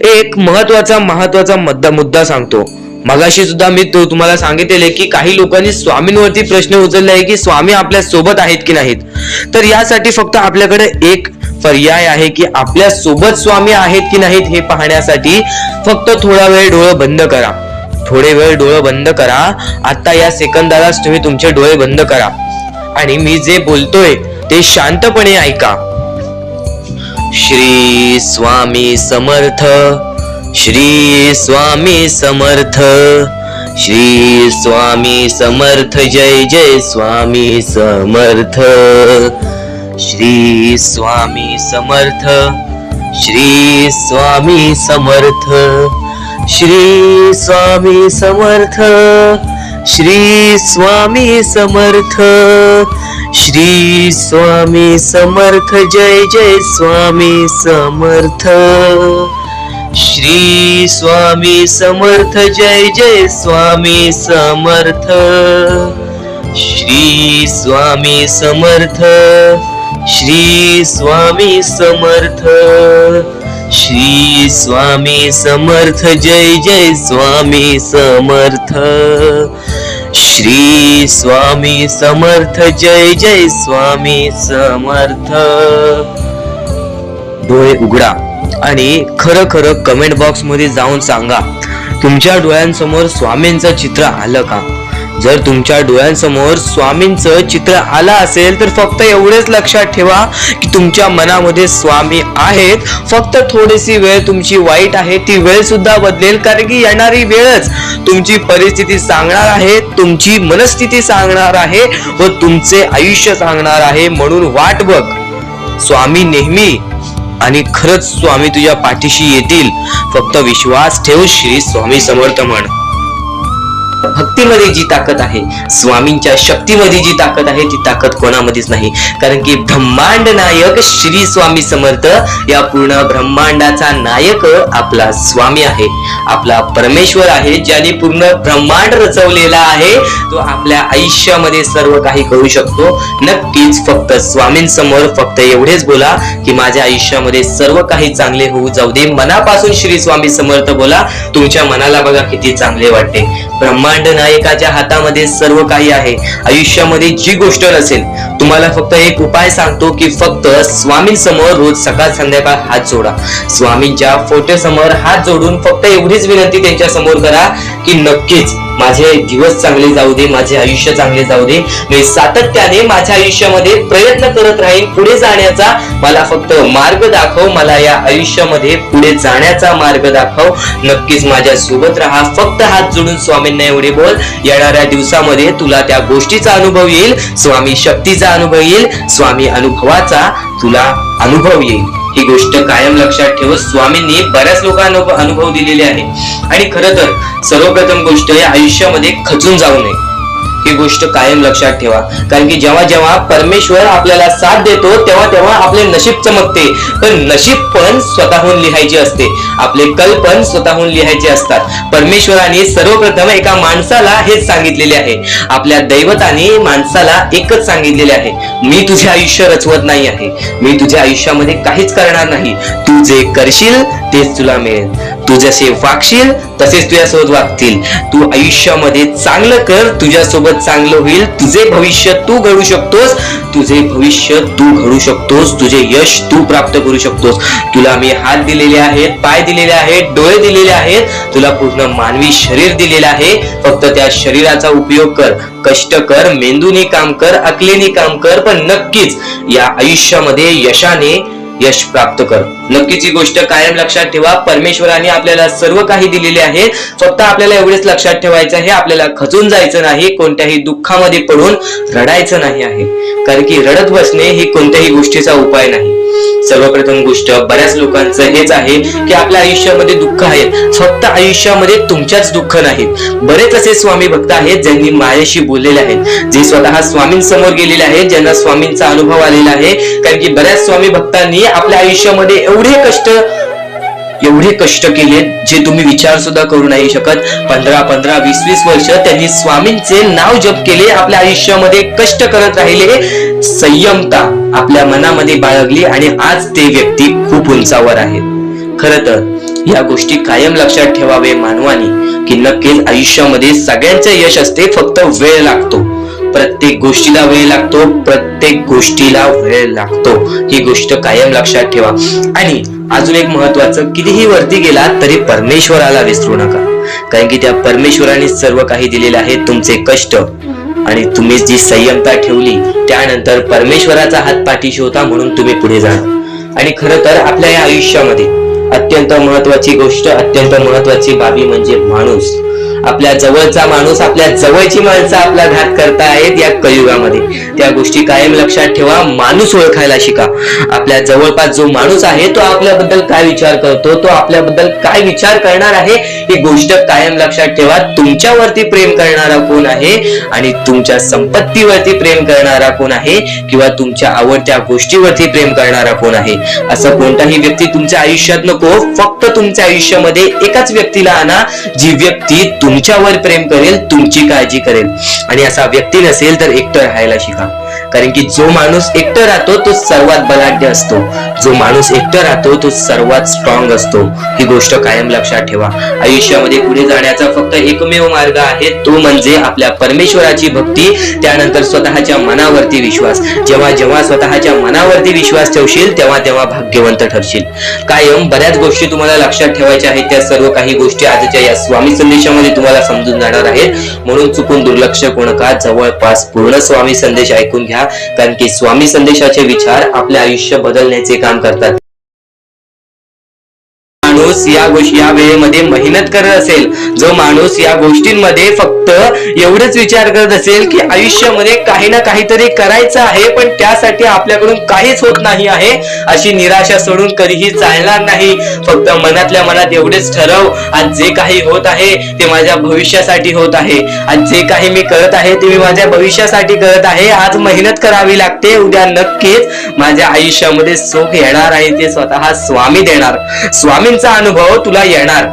एक महत्वाचा मुद्दा सांगतो. मगाशी सुद्धा मी तुम्हाला सांगितले की काही लोकांनी स्वामींवरती प्रश्न उचलले आहे की स्वामी आपल्या सोबत आहेत की नाहीत. तर यासाठी फक्त आपल्याकडे एक पर्याय आहे की आपल्या सोबत स्वामी आहेत की नाहीत हे पाहण्यासाठी फक्त थोडा वेळ डोळे बंद करा. थोडे वेळ डोळे बंद करा. आता या सेकंदालाच तुम्ही तुमचे डोळे बंद करा आणि मी जे बोलतोय ते शांतपणे ऐका. श्री स्वामी समर्थ, श्री स्वामी समर्थ, श्री स्वामी समर्थ, जय जय स्वामी समर्थ. श्री स्वामी समर्थ, श्री स्वामी समर्थ, श्री स्वामी समर्थ, श्री स्वामी समर्थ, श्री स्वामी समर्थ, जय जय स्वामी समर्थ. श्री स्वामी समर्थ, जय जय स्वामी समर्थ. श्री स्वामी समर्थ, श्री स्वामी समर्थ, श्री स्वामी समर्थ, जय जय स्वामी समर्थ, श्री स्वामी समर्थ, जय जय स्वामी समर्थ. डोळे उघडा आणि खरं खरं कमेंट बॉक्स मध्ये जाऊन सांगा, तुमच्या डोळ्यांसमोर स्वामींचं चित्र आलं का? जर तुमच्या डोळ्यांसमोर स्वामींचं चित्र आलं असेल तर फक्त एवढेच लक्षात ठेवा की तुमच्या मनामध्ये स्वामी आहेत. फक्त थोडीशी वेळ तुमची वाईट आहे, ती वेळ सुद्धा बदलेल, कारण की येणारी वेळच तुमची परिस्थिती सांगणार आहे, तुमची मनस्थिती सांगणार आहे व तुमचे आयुष्य सांगणार आहे. म्हणून वाट बघ, स्वामी नेहमी आणि खरंच स्वामी तुझ्या पाठीशी येतील. फक्त विश्वास ठेव. श्री स्वामी समर्थ म्हण. भक्तीमध्ये जी ताकद आहे, स्वामींच्या शक्तीमध्ये जी ताकद आहे, ती ताकद कोणामध्येच नाही. कारण की ब्रह्मांड नायक श्री स्वामी समर्थ, या पूर्ण ब्रह्मांडाचा नायक आपला स्वामी आहे, आपला परमेश्वर आहे, ज्याने पूर्ण ब्रह्मांड रचवलेला आहे. तो आपल्या आयुष्यामध्ये सर्व काही करू शकतो. नक्कीच फक्त स्वामींसमोर फक्त एवढेच बोला की माझ्या आयुष्यामध्ये सर्व काही चांगले होऊ जाऊ दे. मनापासून श्री स्वामी समर्थ बोला. तुमच्या मनाला बघा किती चांगले वाटते. ब्रह्मांड नायकाच्या हातामध्ये सर्व काही आहे. आयुष्यामध्ये जी गोष्ट नसेल, तुम्हाला फक्त एक उपाय सांगतो की फक्त स्वामींसमोर रोज सकाळ संध्याकाळ हात जोडा. स्वामींच्या फोटो समोर हात जोडून फक्त एवढीच विनंती त्यांच्या समोर करा की नक्कीच माझे दिवस चांगले जाऊ दे, माझे आयुष्य चांगले जाऊ दे. मी सातत्याने माझ्या आयुष्यामध्ये प्रयत्न करत राहीन पुढे जाण्याचा. मला फक्त मार्ग दाखव, मला या आयुष्यामध्ये पुढे जाण्याचा मार्ग दाखव. नक्कीच माझ्या सोबत राहा. फक्त हात जोडून स्वामींना एवढे बोल. येणाऱ्या दिवसामध्ये तुला त्या गोष्टीचा अनुभव येईल, स्वामी शक्तीचा अनुभव येईल, स्वामी अनुभवाचा तुला अनुभव येईल. ही गोष्ट कायम लक्षात ठेव. स्वामींनी बऱ्याच लोकांना अनुभव दिलेले आहे. आणि खरं तर सर्वप्रथम गोष्ट या आयुष्यामध्ये खचून जाऊ नये, ही गोष्ट कायम लक्षात ठेवा. कारण की जेव्हा जेव्हा परमेश्वर आपल्याला साथ देतो तेव्हा तेव्हा आपले नशीब चमकते. पण नशीब पण स्वतःहून लिहायचे असते, आपले कल पण स्वतःहून लिहायचे असतात. परमेश्वराने सर्वप्रथम एका माणसाला हेच सांगितलेले आहे, आपल्या दैवताने माणसाला एकच सांगितलेले आहे, मी तुझे आयुष्य रचवत नाही आहे, मी तुझ्या आयुष्यामध्ये काहीच करणार नाही. तू जे करशील तेच तुला मिळेल. तू जसे वागशील तसेच तुझ्यासोबत वागतील. तू आयुष्यामध्ये चांगलं कर, तुझ्यासोबत चांगलं होईल. तुझे भविष्य तू घडू शकतोस, तुझे भविष्य तू घडू शकतोस, तुझे यश तू प्राप्त करू शकतोस. तुला मी हात दिलेले आहेत, पाय दिलेले आहेत, डोळे दिलेले आहेत, तुला पूर्ण मानवी शरीर दिलेले आहे. फक्त त्या शरीराचा उपयोग कर, कष्ट कर, मेंदूने काम कर, अकलेने काम कर, पण नक्कीच या आयुष्यामध्ये यशाने यश प्राप्त कर. नक्कीच ही गोष्ट कायम लक्षात ठेवा. परमेश्वराने आपल्याला सर्व काही दिलेले आहे. फक्त आपल्याला एवढेच लक्षात ठेवायचं आहे, आपल्याला खचून जायचं नाही, कोणत्याही दुःखामध्ये पडून रडायचं नाही आहे. कारण की रडत बसणे ही कोणत्याही गोष्टीचा उपाय नाही. सर्वप्रथम गोष्ट बऱ्याच लोकांचं हेच आहे की आपल्या आयुष्यामध्ये दुःख आहेत, फक्त आयुष्यामध्ये तुमच्याच दुःख नाहीत. बरेच असे स्वामी भक्त आहेत ज्यांनी माझ्याशी बोललेले आहेत, जे स्वतः स्वामींसमोर गेलेले आहेत, ज्यांना स्वामींचा अनुभव आलेला आहे. कारण की बऱ्याच स्वामी भक्तांनी आपल्या आयुष्यामध्ये एवढे कष्ट केले जे तुम्ही विचार सुद्धा करू नाही शकत. 15, 20 वर्ष त्यांनी स्वामींचे नाव जप केले, आपल्या आयुष्यामध्ये कष्ट करत राहिले, संयमता आपल्या मनामध्ये बाळगली आणि आज ते व्यक्ती खूप उंचावर आहेत. खरं तर या गोष्टी कायम लक्षात ठेवावे मानवानी की नक्कीच आयुष्यामध्ये सगळ्यांचे यश असते, फक्त वेळ लागतो. प्रत्येक गोष्टीला वेळ लागतो, प्रत्येक गोष्टीला वेळ लागतो. ही गोष्ट कायम लक्षात ठेवा. आणि अजून एक महत्वाचं, कितीही वरती गेला तरी परमेश्वराला विसरू नका. कारण की त्या परमेश्वराने सर्व काही दिलेले आहे. तुमचे कष्ट आणि तुम्ही जी संयमता ठेवली त्यानंतर परमेश्वराचा हात पाठीशी होता, म्हणून तुम्ही पुढे जाणार. आणि खरं तर आपल्या या आयुष्यामध्ये अत्यंत महत्वाची गोष्ट, अत्यंत महत्वाची बाबी म्हणजे माणूस. आपल्या जवळचा माणूस, आपल्या जवळची माणसं आपला घात करतायत या कलियुगामध्ये. त्या गोष्टी कायम लक्षात ठेवा. माणूस ओळखायला शिका. आपल्या जवळपास जो माणूस आहे तो आपल्याबद्दल काय विचार करतो, तो आपल्याबद्दल काय विचार करणार आहे, ही गोष्ट कायम लक्षात ठेवा. तुमच्यावरती प्रेम करणारा कोण आहे आणि तुमच्या संपत्तीवरती प्रेम करणारा कोण आहे किंवा तुमच्या आवडत्या गोष्टीवरती प्रेम करणारा कोण आहे. असं कोणताही व्यक्ती तुमच्या आयुष्यात नको. फक्त तुमच्या आयुष्यामध्ये एकाच व्यक्तीला आणा, जी व्यक्ती तुमच्यावर प्रेम करेल, तुमची काळजी करेल. आणि असा व्यक्ती नसेल तर एकटं राहायला शिका. कारण की जो माणूस एकटं राहतो तो सर्वात बलाढ्य असतो. जो माणूस एकटं राहतो तो सर्वात स्ट्रॉंग असतो. ही गोष्ट कायम लक्षात ठेवा. आयुष्यामध्ये पुढे जाण्याचा फक्त एकमेव मार्ग आहे, तो म्हणजे आपल्या परमेश्वराची भक्ती, त्यानंतर स्वतःच्या मनावरती विश्वास. जेव्हा जेव्हा स्वतःच्या मनावरती विश्वास ठेवशील तेव्हा तेव्हा भाग्यवंत ठरशील. कायम बऱ्याच गोष्टी तुम्हाला लक्षात ठेवायच्या आहेत. त्या सर्व काही गोष्टी आजच्या या स्वामी संदेशामध्ये तुम्हाला समजून जाणार आहेत. म्हणून चुकून दुर्लक्ष करू नका. जवळपास पूर्ण स्वामी संदेश ऐकून घ्या, कारण की स्वामी संदेशाचे विचार आपले आयुष्य बदलण्याचे काम करतात. माणूस या वेळेमध्ये मेहनत करत असेल, जो माणूस या गोष्टींमध्ये फक्त एवढंच विचार करत असेल की आयुष्यामध्ये काही ना काहीतरी करायचं आहे पण त्यासाठी आपल्याकडून काहीच होत नाही आहे, अशी निराशा सोडून कधीही चालणार नाही. फक्त मनातल्या मनात एवढेच ठरव, आज जे काही होत आहे ते माझ्या भविष्यासाठी होत आहे. आज जे काही मी करत आहे ते मी माझ्या भविष्यासाठी करत आहे. आज मेहनत करावी लागते, उद्या नक्कीच माझ्या आयुष्यामध्ये सुख येणार आहे, ते स्वतः स्वामी देणार. स्वामींचा अनुभव तुला येणार.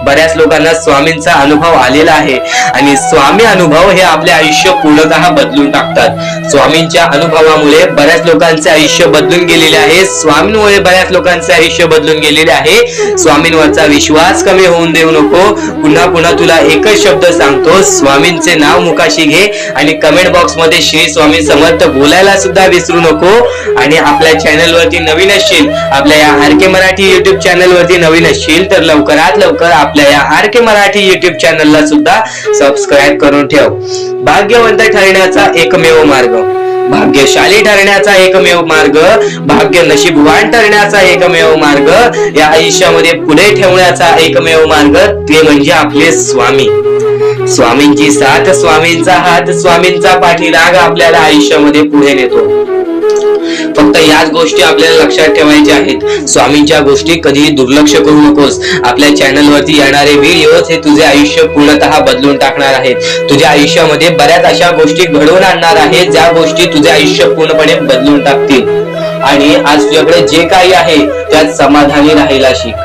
बऱ्याच लोकांना स्वामींचा अनुभव आलेला आहे आणि स्वामी अनुभव हे आपले आयुष्य पूर्णतः बदलून टाकतात. स्वामींच्या अनुभवामुळे बऱ्याच लोकांचे आयुष्य बदलून गेलेले आहे. स्वामींमुळे बऱ्याच लोकांचे आयुष्य बदलून गेलेले आहे. स्वामींवरचा विश्वास कमी होऊन देऊ नको. पुन्हा पुन्हा तुला एकच शब्द सांगतो, स्वामींचे नाव मुखाशी घे आणि कमेंट बॉक्स मध्ये श्री स्वामी समर्थ बोलायला सुद्धा विसरू नको. आणि आपल्या चॅनल वरती नवीन असशील, आपल्या या आर.के. मराठी युट्यूब चॅनल वरती नवीन असशील तर लवकरात लवकर आपल्या या आर.के. मराठी युट्यूब चॅनलला सुद्धा सबस्क्राईब करून ठेव. भाग्यवंत ठरण्याचा एकमेव मार्ग, भाग्यशाली ठरण्याचा एकमेव मार्ग, भाग्य नशीबवान ठरण्याचा एकमेव मार्ग, या आयुष्यामध्ये पुढे ठेवण्याचा एकमेव मार्ग ते म्हणजे आपले स्वामी. स्वामींची साथ, स्वामींचा हात, स्वामींचा पाठीराग आपल्याला आयुष्यामध्ये पुढे नेतो. फक्त याच गोष्टी आपल्याला लक्षात ठेवायच्या आहेत. स्वामींच्या गोष्टी कधीही दुर्लक्ष करू नकोस. आपल्या चॅनल वरती येणारे व्हिडिओज हे तुझे आयुष्य पूर्णतः बदलून टाकणार आहेत. तुझ्या आयुष्यामध्ये बऱ्याच अशा गोष्टी घडवून आणणार आहेत ज्या गोष्टी तुझे आयुष्य पूर्णपणे बदलून टाकतील. आणि आज तुझ्याकडे जे काही आहे त्यात समाधानी राहायला शिक.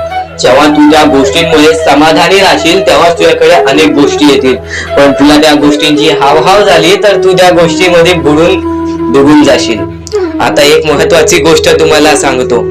जेव्हा तू त्या गोष्टींमुळे समाधानी राहशील तेव्हा तुझ्याकडे अनेक गोष्टी येतील. पण तुला त्या गोष्टींची हावभाव झाली तर तू त्या गोष्टीमध्ये बुडून डुबून जाशील. आता एक महत्वाची गोष्ट तुम्हाला सांगतो.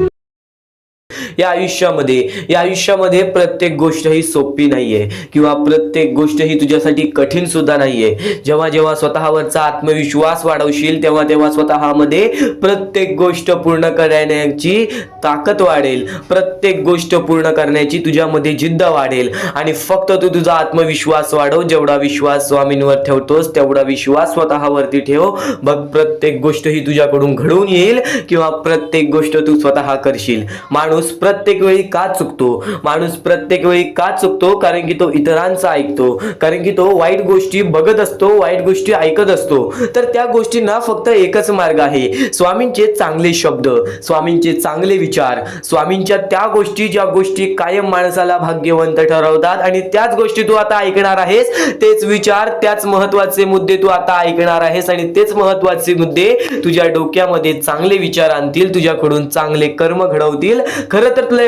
या आयुष्यामध्ये प्रत्येक गोष्ट ही सोपी नाहीये किंवा प्रत्येक गोष्ट ही तुझ्यासाठी कठीण सुद्धा नाहीये. जेव्हा जेव्हा स्वतःवरचा आत्मविश्वास वाढवशील तेव्हा तेव्हा स्वतःमध्ये प्रत्येक गोष्ट पूर्ण करण्याची ताकद वाढेल. प्रत्येक गोष्ट पूर्ण करण्याची तुझ्यामध्ये जिद्द वाढेल. आणि फक्त तू तुझा आत्मविश्वास वाढव. जेवढा विश्वास स्वामींवर ठेवतोस तेवढा विश्वास स्वतःवरती ठेव. बघ, प्रत्येक गोष्ट ही तुझ्याकडून घडून येईल किंवा प्रत्येक गोष्ट तू स्वतः करशील. माणूस प्रत्येक वेळी का चुकतो? कारण की तो इतरांचा ऐकतो, कारण की तो वाईट गोष्टी बघत असतो, वाईट गोष्टी ऐकत असतो. तर त्या गोष्टींना फक्त एकच मार्ग आहे, स्वामींचे चांगले शब्द, स्वामींचे चांगले विचार, स्वामींच्या त्या गोष्टी ज्या गोष्टी कायम माणसाला भाग्यवंत ठरवतात. आणि त्याच गोष्टी तू आता ऐकणार आहेस, तेच विचार, त्याच महत्वाचे मुद्दे तू आता ऐकणार आहेस. आणि तेच महत्वाचे मुद्दे तुझ्या डोक्यामध्ये चांगले विचार आणतील, तुझ्याकडून चांगले कर्म घडवतील. खरं तर तुला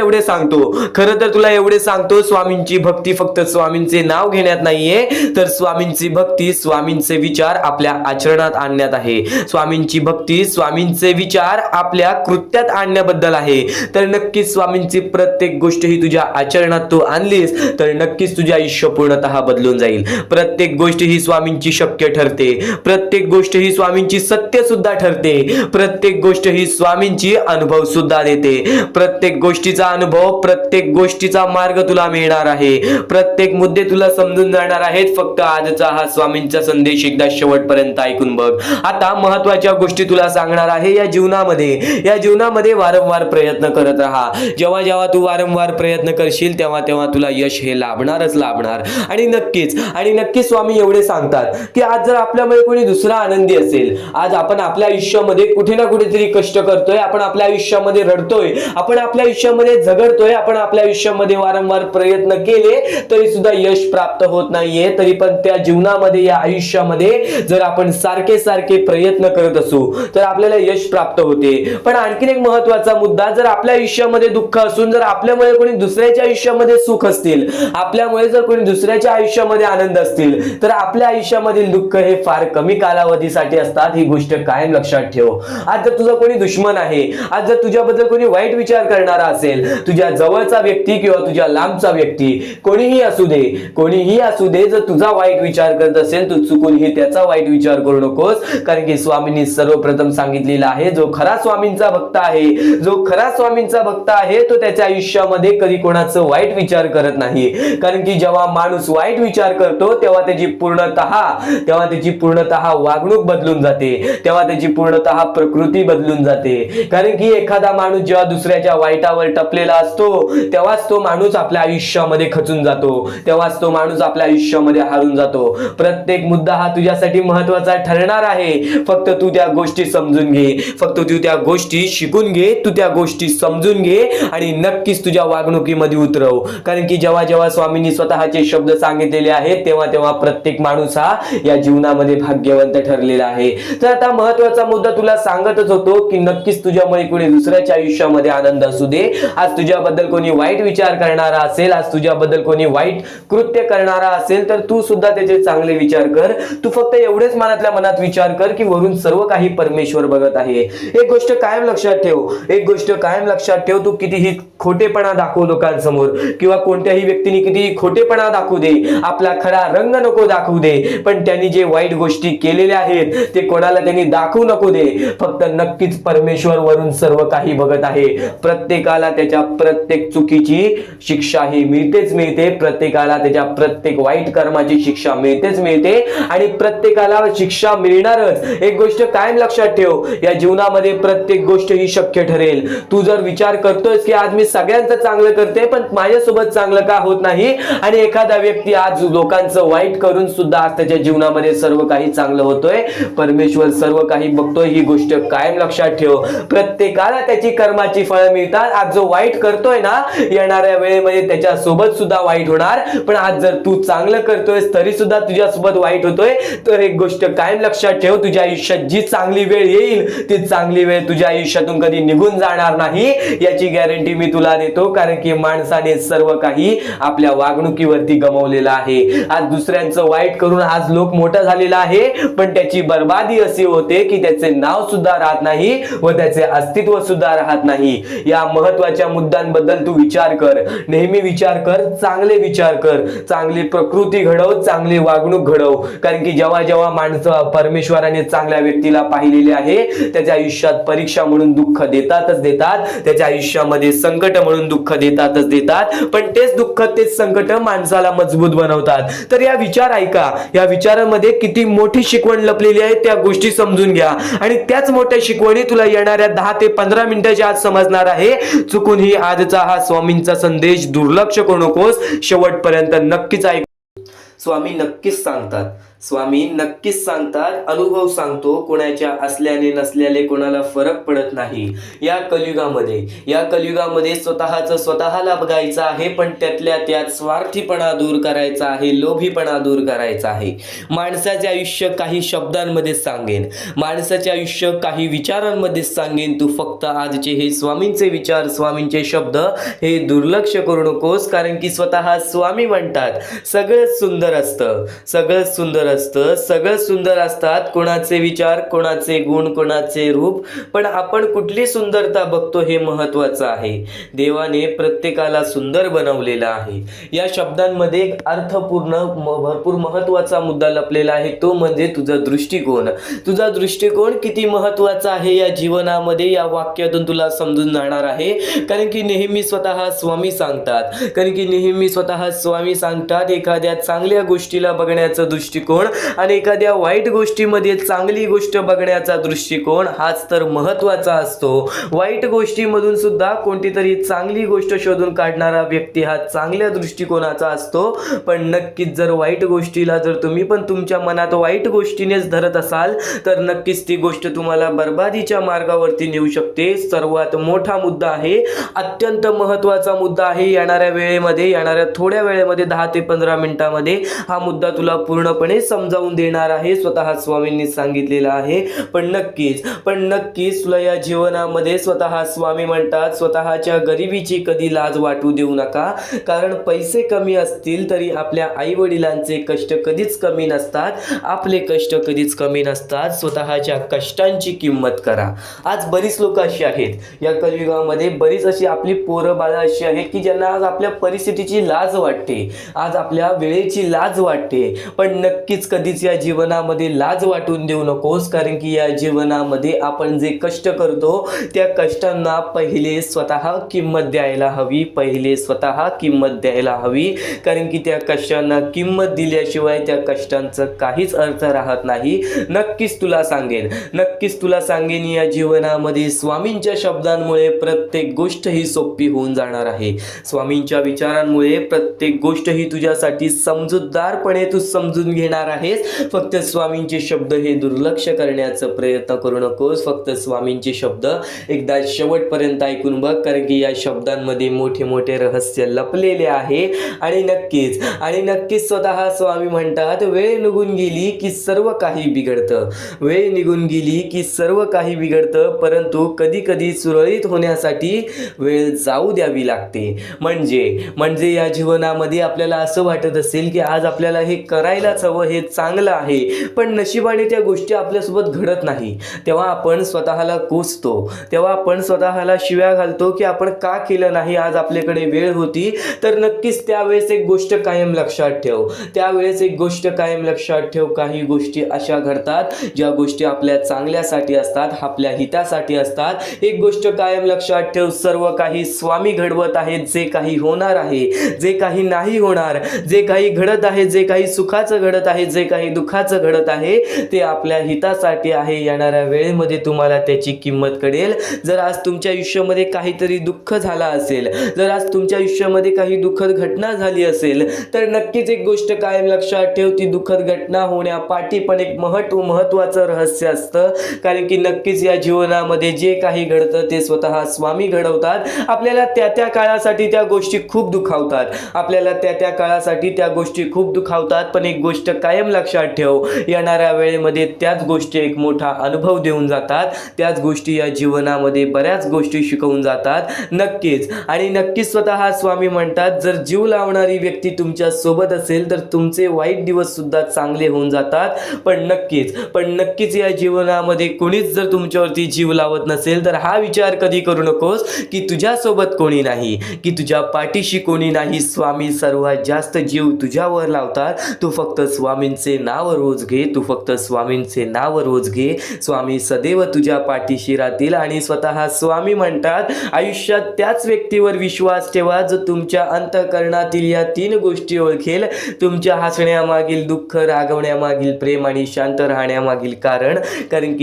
एवढे सांगतो, स्वामींची भक्ती फक्त स्वामींचे नाव घेण्यात नाहीये, तर स्वामींची भक्ती स्वामींचे विचार आपल्या आचरणात आणण्यात आहे. स्वामींची भक्ती स्वामींचे विचार आपल्या कृत्यात आणण्याबद्दल आहे. तर नक्कीच स्वामींची प्रत्येक गोष्ट ही तुझ्या आचरणात तू आणलीस तर नक्कीच तुझे आयुष्य पूर्णतः बदलून जाईल. प्रत्येक गोष्ट ही स्वामींची शक्य ठरते, प्रत्येक गोष्ट ही स्वामींची सत्य सुद्धा ठरते, प्रत्येक गोष्ट ही स्वामींची अनुभव सुद्धा देते. प्रत्येक गोष्टीचा अनुभव, प्रत्येक गोष्टीचा मार्ग तुला मिळणार आहे. प्रत्येक मुद्दे तुला समजून जाणार आहेत. फक्त आजचा हा स्वामींचा संदेश एकदा शेवटपर्यंत ऐकून बघ. आता महत्वाच्या गोष्टी तुला सांगणार आहे. या जीवनामध्ये वारंवार प्रयत्न करत राहा. जेव्हा जेव्हा तू वारंवार प्रयत्न करशील तेव्हा तेव्हा तुला यश हे लाभणारच लाभणार. आणि नक्कीच स्वामी एवढे सांगतात की आज जर आपल्यामध्ये कोणी दुसरा आनंदी असेल, आज आपण आपल्या आयुष्यामध्ये कुठे ना कुठेतरी कष्ट करतोय, आपण आपल्या आयुष्यामध्ये रडतोय, आपण आपल्या आयुष्यात आयुष्यामध्ये झगडतोय, आपण आपल्या आयुष्यामध्ये वारंवार प्रयत्न केले तरी सुद्धा यश प्राप्त होत नाहीये, तरी पण त्या जीवनामध्ये या आयुष्यामध्ये जर आपण सारखे सारखे प्रयत्न करत असू तर आपल्याला यश प्राप्त होते. पण आणखीन एक महत्वाचा मुद्दा, जर आपल्या आयुष्यामध्ये दुःख असून जर आपल्यामुळे कोणी दुसऱ्याच्या आयुष्यामध्ये सुख असतील, आपल्यामुळे जर कोणी दुसऱ्याच्या आयुष्यामध्ये आनंद असतील, तर आपल्या आयुष्यामधील दुःख हे फार कमी कालावधीसाठी असतात. ही गोष्ट कायम लक्षात ठेव. आज जर तुझा कोणी दुश्मन आहे, आज जर तुझ्याबद्दल कोणी वाईट विचार करणारा असेल, तुझ्या जवळचा व्यक्ती किंवा तुझ्या लांबचा व्यक्ती, कोणीही असू दे, जर तुझा वाईट विचार करत असेल, तू चुकूनही त्याचा वाईट विचार करू नकोस. कारण की स्वामींनी सर्वप्रथम सांगितलेलं आहे, जो खरा स्वामींचा भक्त आहे तो त्याच्या आयुष्यामध्ये कधी कोणाचं वाईट विचार करत नाही. कारण की जेव्हा माणूस वाईट विचार करतो तेव्हा त्याची पूर्णतः वागणूक बदलून जाते, तेव्हा त्याची पूर्णतः प्रकृती बदलून जाते. कारण की एखादा माणूस जेव्हा दुसऱ्याच्या वाईटावर टपलेला असतो तेव्हाच तो माणूस आपल्या आयुष्यामध्ये खचून जातो, तेव्हाच तो माणूस आपल्या आयुष्यामध्ये हारून जातो. प्रत्येक मुद्दा हा तुझ्यासाठी महत्वाचा ठरणार आहे. फक्त तू त्या गोष्टी समजून घे, फक्त तू त्या गोष्टी शिकून घे, तू त्या गोष्टी समजून घे आणि नक्कीच तुझ्या वागणुकीमध्ये उतरव. कारण की जेव्हा जेव्हा स्वामींनी स्वतःचे शब्द सांगितलेले आहेत तेव्हा तेव्हा प्रत्येक माणूस हा या जीवनामध्ये भाग्यवंत ठरलेला आहे. तर आता महत्वाचा मुद्दा तुला सांगतच होतो की नक्कीच तुझ्यामुळे कोणी दुसऱ्याच्या आयुष्यामध्ये आनंद असू दे, आज तुझ्याबद्दल कोणी वाईट विचार करणारा असेल, आज तुझ्याबद्दल कोणी वाईट कृत्य करणारा असेल, तर तू सुद्धा त्याचे चांगले विचार कर. तू फक्त एवढेच मनातल्या मनात विचार कर की वरून सर्व काही परमेश्वर बघत आहे. एक गोष्ट कायम लक्षात ठेव, तू कितीही खोटेपणा दाखव लोकांसमोर किंवा कोणत्याही व्यक्तीने कितीही खोटेपणा दाखवू दे, आपला खरा रंग नको दाखवू दे, पण त्यांनी जे वाईट गोष्टी केलेल्या आहेत ते कोणाला त्यांनी दाखवू नको दे. फक्त नक्कीच परमेश्वर वरून सर्व काही बघत आहे. प्रत्येकाला त्याच्या प्रत्येक चुकीची शिक्षा ही मिळते, प्रत्येकाला त्याच्या प्रत्येक वाईट कर्माची शिक्षा मिळते आणि प्रत्येकाला शिक्षा मिळणारच. एक गोष्ट कायम लक्षात ठेव, या जीवनामध्ये प्रत्येक गोष्ट ही शक्य ठरेल. तू जर विचार करतोयस की आज मी सगळ्यांचं चांगलं करते पण माझ्यासोबत चांगलं का होत नाही, आणि एखादा व्यक्ती आज लोकांचं वाईट करून सुद्धा आज त्याच्या जीवनामध्ये सर्व काही चांगलं होतोय, परमेश्वर सर्व काही बघतोय. ही गोष्ट कायम लक्षात ठेव. प्रत्येकाला त्याची कर्माची फळं मिळतात. आज जो वाईट करतोय ना, येणाऱ्या वेळेमध्ये त्याच्या सोबत सुद्धा वाईट होणार. पण आज जर तू चांगलं करतोयस तरी सुद्धा तुझ्यासोबत वाईट होतोय, तर एक गोष्ट कायम लक्षात ठेव, तुझ्या आयुष्यात जी चांगली वेळ येईल ती चांगली वेळ तुझ्या आयुष्यातून कधी निघून जाणार नाही, याची गॅरंटी मी तुला देतो. कारण की माणसाने सर्व काही आपल्या वागणुकीवरती गमावलेलं आहे. आज दुसऱ्यांचं वाईट करून आज लोक मोठा झालेला आहे, पण त्याची बर्बादी अशी होते की त्याचे नाव सुद्धा राहत नाही व त्याचे अस्तित्व सुद्धा राहत नाही. या महत्वाच्या मुद्द्यांबद्दल तू विचार कर, नेहमी विचार कर, चांगले विचार कर, चांगली प्रकृती घडव, चांगली वागणूक घडव. कारण की जेव्हा जेव्हा माणसं परमेश्वराने चांगल्या व्यक्तीला पाहिलेले आहे त्याच्या आयुष्यात परीक्षा म्हणून दुःख देतातच देतात, त्याच्या आयुष्यामध्ये संकट म्हणून दुःख देतातच देतात, पण तेच दुःख तेच संकट माणसाला मजबूत बनवतात. तर या विचार ऐका, या विचारांमध्ये किती मोठी शिकवण लपलेली आहे त्या गोष्टी समजून घ्या आणि त्याच मोठ्या शिकवणी तुला येणाऱ्या 10 ते 15 मिनिटाच्या आत समजणार आहे. चुकूनही आजचा हा स्वामींचा संदेश दुर्लक्ष करू नकोस, शेवटपर्यंत नक्कीच ऐक. स्वामी नक्कीच सांगतात, अनुभव सांगतो, कोणाच्या असल्याने नसल्याने कोणाला फरक पडत नाही. या कलियुगामध्ये स्वतःला बघायचं आहे, पण त्यातल्या त्यात स्वार्थीपणा दूर करायचा आहे, लोभीपणा दूर करायचा आहे. माणसाचे आयुष्य काही शब्दांमध्ये सांगेन, माणसाचे आयुष्य काही विचारांमध्ये सांगेन. तू फक्त आजचे हे स्वामींचे विचार, स्वामींचे शब्द हे दुर्लक्ष करू नकोस. कारण की स्वतः स्वामी म्हणतात सगळं सुंदर असतात, कोणाचे विचार, कोणाचे गुण, कोणाचे रूप, पण आपण कुठली सुंदरता बघतो हे महत्वाचं आहे. देवाने प्रत्येकाला सुंदर बनवलेला आहे. या शब्दांमध्ये एक अर्थपूर्ण भरपूर महत्वाचा मुद्दा लपलेला आहे, तो म्हणजे तुझा दृष्टिकोन किती महत्वाचा आहे या जीवनामध्ये. या वाक्यातून तुला समजून जाणार आहे. कारण की नेहमी स्वतः स्वामी सांगतात, एखाद्या चांगल्या गोष्टीला बघण्याचा दृष्टिकोन दृष्टिकोन आणि एखाद्या वाईट गोष्टीमध्ये चांगली गोष्ट बघण्याचा दृष्टिकोन हाच तर महत्त्वाचा असतो. वाईट गोष्टीमधून सुद्धा कोणती तरी चांगली गोष्ट शोधून काढणारा व्यक्ती हा चांगल्या दृष्टिकोनाचा असतो. पण नक्कीच जर वाईट गोष्टीला जर तुम्ही पण तुमच्या मनात वाईट गोष्टीनेच धरत असाल तर नक्कीच ती गोष्ट तुम्हाला बर्बादीच्या मार्गावरती नेऊ शकते. सर्वात मोठा मुद्दा आहे, अत्यंत महत्त्वाचा मुद्दा आहे. येणाऱ्या वेळेमध्ये, येणाऱ्या थोड्या वेळेमध्ये 10 ते 15 मिनिटांमध्ये हा मुद्दा तुला पूर्णपणे समजावून देणार आहे. स्वतः स्वामींनी सांगितलेला आहे. पण नक्कीच तुला या जीवनामध्ये स्वतः स्वामी म्हणतात, स्वतःच्या गरिबीची कधी लाज वाटू देऊ नका. कारण पैसे कमी असतील तरी आपल्या आई वडिलांचे कष्ट कधीच कमी नसतात. आपले कष्ट कधीच कमी नसतात. स्वतःच्या कष्टांची किंमत करा. आज बरीच लोक अशी आहेत या कलियुगामध्ये, बरीच अशी आपली पोरं बाळं अशी आहेत की ज्यांना आज आपल्या परिस्थितीची लाज वाटते, आज आपल्या वेळेची लाज वाटते. पण नक्कीच कधीच या जीवनामध्ये लाज वाटून देऊ नकोस. कारण की या जीवनामध्ये आपण जे कष्ट करतो त्या कष्टांना पहिले स्वतः किंमत द्यायला हवी, पहिले स्वतः किंमत द्यायला हवी. कारण की त्या कष्टांना किंमत दिल्याशिवाय त्या कष्टांचं काहीच अर्थ राहत नाही. नक्कीच तुला सांगेन या जीवनामध्ये स्वामींच्या शब्दांमुळे प्रत्येक गोष्ट ही सोपी होऊन जाणार आहे. स्वामींच्या विचारांमुळे प्रत्येक गोष्ट ही तुझ्यासाठी समजूतदारपणे तू समजून घेणार आहेस. फक्त स्वामींचे शब्द हे दुर्लक्ष करण्याचा प्रयत्न करू नकोस. फक्त स्वामींचे शब्द एकदा शेवटपर्यंत ऐकून बघ. कारण की या शब्दांमध्ये मोठे मोठे रहस्य लपलेले आहे. आणि नक्कीच स्वतः स्वामी म्हणतात, वेळ निघून गेली की सर्व काही बिघडतं. वेळ निघून गेली की सर्व काही बिघडतं. परंतु कधी कधी सुरळीत होण्यासाठी वेळ जाऊ द्यावी लागते. म्हणजे या जीवनामध्ये आपल्याला असं वाटत असेल की आज आपल्याला हे करायलाच हवं, हे चांगलं आहे, पण नशिबाने त्या गोष्टी आपल्यासोबत घडत नाही. तेव्हा आपण स्वतःला कोसतो, तेव्हा आपण स्वतःला शिव्या घालतो की आपण का केलं नाही, आज आपल्याकडे वेळ होती. तर नक्कीच त्यावेळेस एक गोष्ट कायम लक्षात ठेव, काही गोष्टी अशा घडतात ज्या गोष्टी आपल्या चांगल्यासाठी असतात, आपल्या हितासाठी असतात. एक गोष्ट कायम लक्षात ठेव, सर्व काही स्वामी घडवत आहेत. जे काही होणार आहे, जे काही नाही होणार, जे काही घडत आहे, जे काही सुखाचं घडत आहे, जे काही दुःखाचं घडत आहे, ते आपल्या हितासाठी आहे. येणाऱ्या वेळेमध्ये तुम्हाला त्याची किंमत कळेल. जर आज तुमच्या आयुष्यामध्ये काहीतरी दुःख झाला असेल, जर आज तुमच्या आयुष्यामध्ये काही दुःखद घटना झाली असेल, तर नक्कीच एक गोष्ट कायम लक्षात ठेव, ती दुःखद घटना होण्यापाठी पण एक महत्त्वाचं रहस्य असतं. कारण की नक्कीच या जीवनामध्ये जे काही घडतं ते स्वतः स्वामी घडवतात. आपल्याला त्या काळासाठी त्या गोष्टी खूप दुखावतात, पण एक गोष्ट कायम लक्षात ठेव, येणाऱ्या वेळेमध्ये त्याच गोष्टी एक मोठा अनुभव देऊन जातात. त्याच गोष्टी या जीवनामध्ये बऱ्याच गोष्टी शिकवून जातात. नक्कीच स्वतः स्वामी म्हणतात, जर जीव लावणारी व्यक्ती तुमच्या सोबत असेल तर तुमचे वाईट दिवस सुद्धा चांगले होऊन जातात. पण नक्कीच या जीवनामध्ये कोणीच जर तुमच्यावरती जीव लावत नसेल तर हा विचार कधी करू नकोस की तुझ्यासोबत कोणी नाही, की तुझ्या पाठीशी कोणी नाही. स्वामी सर्वात जास्त जीव तुझ्यावर लावतात. तू फक्त स्वामींचे नाव रोज घे. स्वामी सदैव तुझ्या पाठीशी राहतील. आणि स्वतः स्वामी म्हणतात, आयुष्यात त्याच व्यक्तीवर विश्वास ठेवा जो तुमच्या अंतःकरणातील या 3 गोष्टी ओळखेल. तुमच्या हसण्यामागील दुःख, रागवण्यामागील प्रेम आणि शांत राहण्यामागील कारण. कारण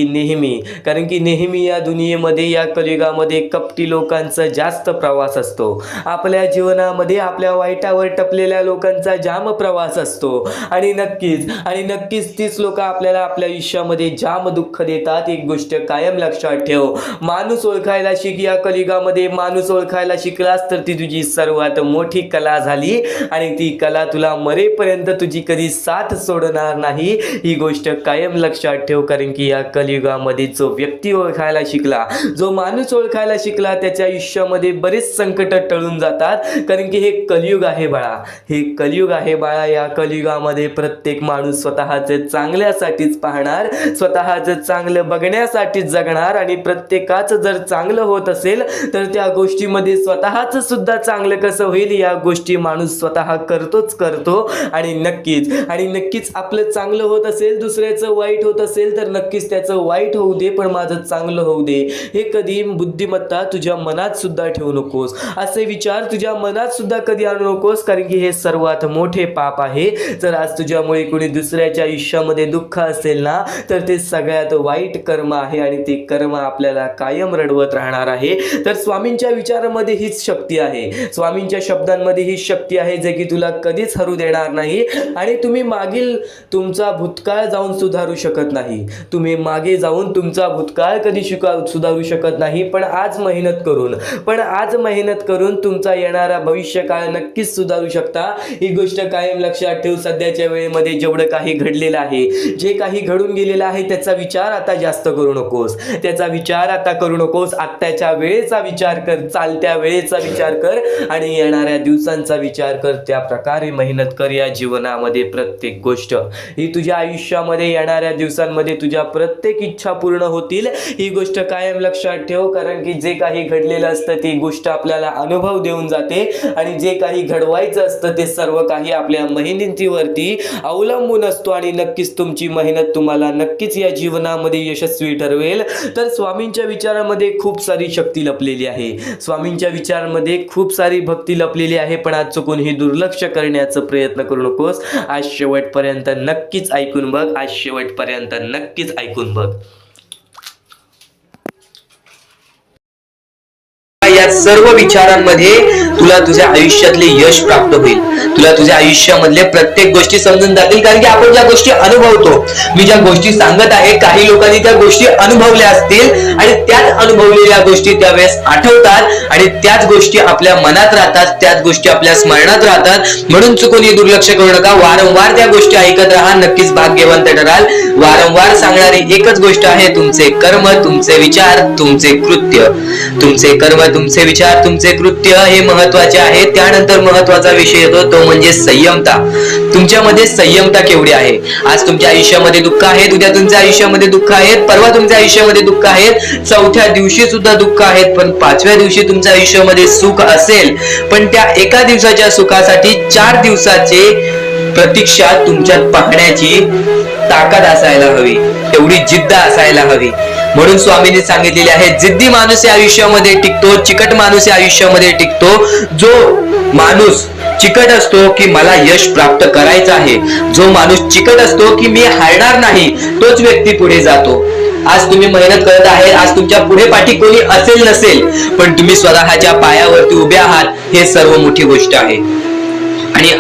की नेहमी या दुनियेमध्ये, या कलियुगामध्ये कपटी लोकांचा जास्त प्रवास असतो. आपल्या जीवनामध्ये आपल्या वाईटावर टपलेल्या लोकांचा जाम प्रवास असतो. आणि नक्कीच तीच लोक आपल्याला आपल्या आयुष्यामध्ये जाम दुःख देतात. एक गोष्ट कायम लक्षात ठेव, माणूस ओळखायला शिक. या कलियुगामध्ये माणूस ओळखायला शिकलास तर ती तुझी सर्वात मोठी कला झाली. आणि ती कला तुला मरेपर्यंत तुझी कधी साथ सोडणार नाही. ही गोष्ट कायम लक्षात ठेव. कारण की या कलियुगामध्ये जो व्यक्ती ओळखायला शिकला, जो माणूस ओळखायला शिकला, त्याच्या आयुष्यामध्ये बरेच संकट टळून जातात. कारण की हे कलियुग आहे बाळा. या कलियुगामध्ये प्रत्येक माणूस स्वतःचे चांगल्यासाठीच पाहणार, स्वतःचं चांगलं बघण्यासाठीच जगणार. आणि प्रत्येकाचं जर चांगलं होत असेल तर त्या गोष्टीमध्ये स्वतःचं सुद्धा चांगलं कसं होईल या गोष्टी माणूस स्वतः करतो. आणि नक्कीच आपलं चांगलं होत असेल, दुसऱ्याचं वाईट होत असेल तर नक्कीच त्याचं वाईट होऊ दे, पण माझं चांगलं होऊ दे. हे कधी बुद्धिमत्ता तुझ्या मनात सुद्धा ठेवू नकोस. असे विचार तुझ्या मनात सुद्धा कधी आणू नकोस. कारण की हे सर्वात मोठे पाप आहे. जर आज तुझ्यामुळे कोणी दुसऱ्याच्या आयुष्यामध्ये दुःख असेल ना, तर ते सगळ्यात वाईट कर्म आहे आणि ते कर्म आपल्याला कायम रडवत राहणार आहे. तर स्वामींच्या विचारामध्ये हीच शक्ती आहे, स्वामींच्या शब्दांमध्ये हीच शक्ती आहे जे की तुला कधीच हरू देणार नाही. आणि तुम्ही मागील तुमचा भूतकाळ जाऊन सुधारू शकत नाही, तुम्ही मागे जाऊन तुमचा भूतकाळ कधी सुधारू शकत नाही, पण आज मेहनत करून तुमचा येणारा भविष्यकाळ नक्कीच सुधारू शकता. ही गोष्ट कायम लक्षात ठेव. सध्याच्या वेळेमध्ये जेवढं काही घडलेलं आहे, जे काही घडून गेलेलं आहे, त्याचा विचार आता जास्त करू नकोस, त्याचा विचार आता करू नकोस. आत्ताच्या वेळेचा विचार कर, चालत्या वेळेचा विचार कर आणि येणाऱ्या दिवसांचा विचार कर. त्या प्रकारे मेहनत कर या जीवनामध्ये. प्रत्येक गोष्ट ही तुझ्या आयुष्यामध्ये येणाऱ्या दिवसांमध्ये तुझ्या प्रत्येक इच्छा पूर्ण होतील. ही गोष्ट कायम लक्षात ठेव, कारण की जे काही घडलेलं असतं ती गोष्ट आपल्याला अनुभव देऊन जाते आणि जे काही घडवायचं असतं ते सर्व काही आपल्या मेहनतीवरती अवलंबून असतो आणि नक्कीच तुमची मेहनत तुम्हाला नक्कीच या जीवनामध्ये यशस्वी ठरवेल. तर स्वामींच्या विचारामध्ये खूप सारी शक्ती लपलेली आहे, स्वामींच्या विचारामध्ये खूप सारी भक्ती लपलेली आहे, पण आज चुकून ही दुर्लक्ष करण्याचा प्रयत्न करू नकोस. आज शेवटपर्यंत नक्कीच ऐकून बघ, आज शेवटपर्यंत नक्कीच ऐकून बघ. या सर्व विचारांमध्ये तुला तुझ्या आयुष्यातले यश प्राप्त होईल, तुला तुझ्या आयुष्यामधले प्रत्येक गोष्टी समजून जातील. कारण की आपण ज्या गोष्टी अनुभवतो, मी ज्या गोष्टी सांगत आहे, काही लोकांनी त्या गोष्टी अनुभवल्या असतील आणि त्याच अनुभवलेल्या गोष्टी त्यावेळेस आठवतात आणि त्याच गोष्टी आपल्या मनात राहतात, त्याच गोष्टी आपल्या स्मरणात राहतात. म्हणून चुकून दुर्लक्ष करू नका, वारंवार त्या गोष्टी ऐकत राहा, नक्कीच भाग्यवंत ठराल. वारंवार सांगणारी एकच गोष्ट आहे, तुमचे कर्म, तुमचे विचार, तुमचे कृत्य. तुमचे कर्म, तुमचे विचार, तुमचे कृत्य हे महत्वाचे आहे. त्यानंतर महत्वाचा विषय येतो तो म्हणजे संयमता. तुमच्यामध्ये संयमता केवढी आहे? आज तुमच्या आयुष्यामध्ये दुःख आहे, उद्या तुमच्या आयुष्यामध्ये दुःख आहेत, परवा तुमच्या आयुष्यामध्ये दुःख आहेत, चौथ्या दिवशी सुद्धा दुःख आहेत, पण पाचव्या दिवशी तुमच्या आयुष्यामध्ये सुख असेल. पण त्या एका दिवसाच्या सुखासाठी 4 दिवसाचे प्रतीक्षा तुमच्यात पाहण्याची ताकद असायला हवी, तेवढी जिद्द असायला हवी. म्हणून स्वामींनी सांगितलेले आहे, जिद्दी माणूस या आयुष्यामध्ये टिकतो, चिकट माणूस या आयुष्यामध्ये टिकतो. जो माणूस चिकट असतो की मला यश प्राप्त करायचं आहे, जो माणूस चिकट असतो की मी हारणार नाही, तोच व्यक्ती पुढे जातो. आज तुम्ही मेहनत करत आहे, आज तुमच्या पुढे पाठी कोणी असेल नसेल, पण तुम्ही स्वतःच्या पायावरती उभे आहात, हे सर्व मोठी गोष्ट आहे. आणि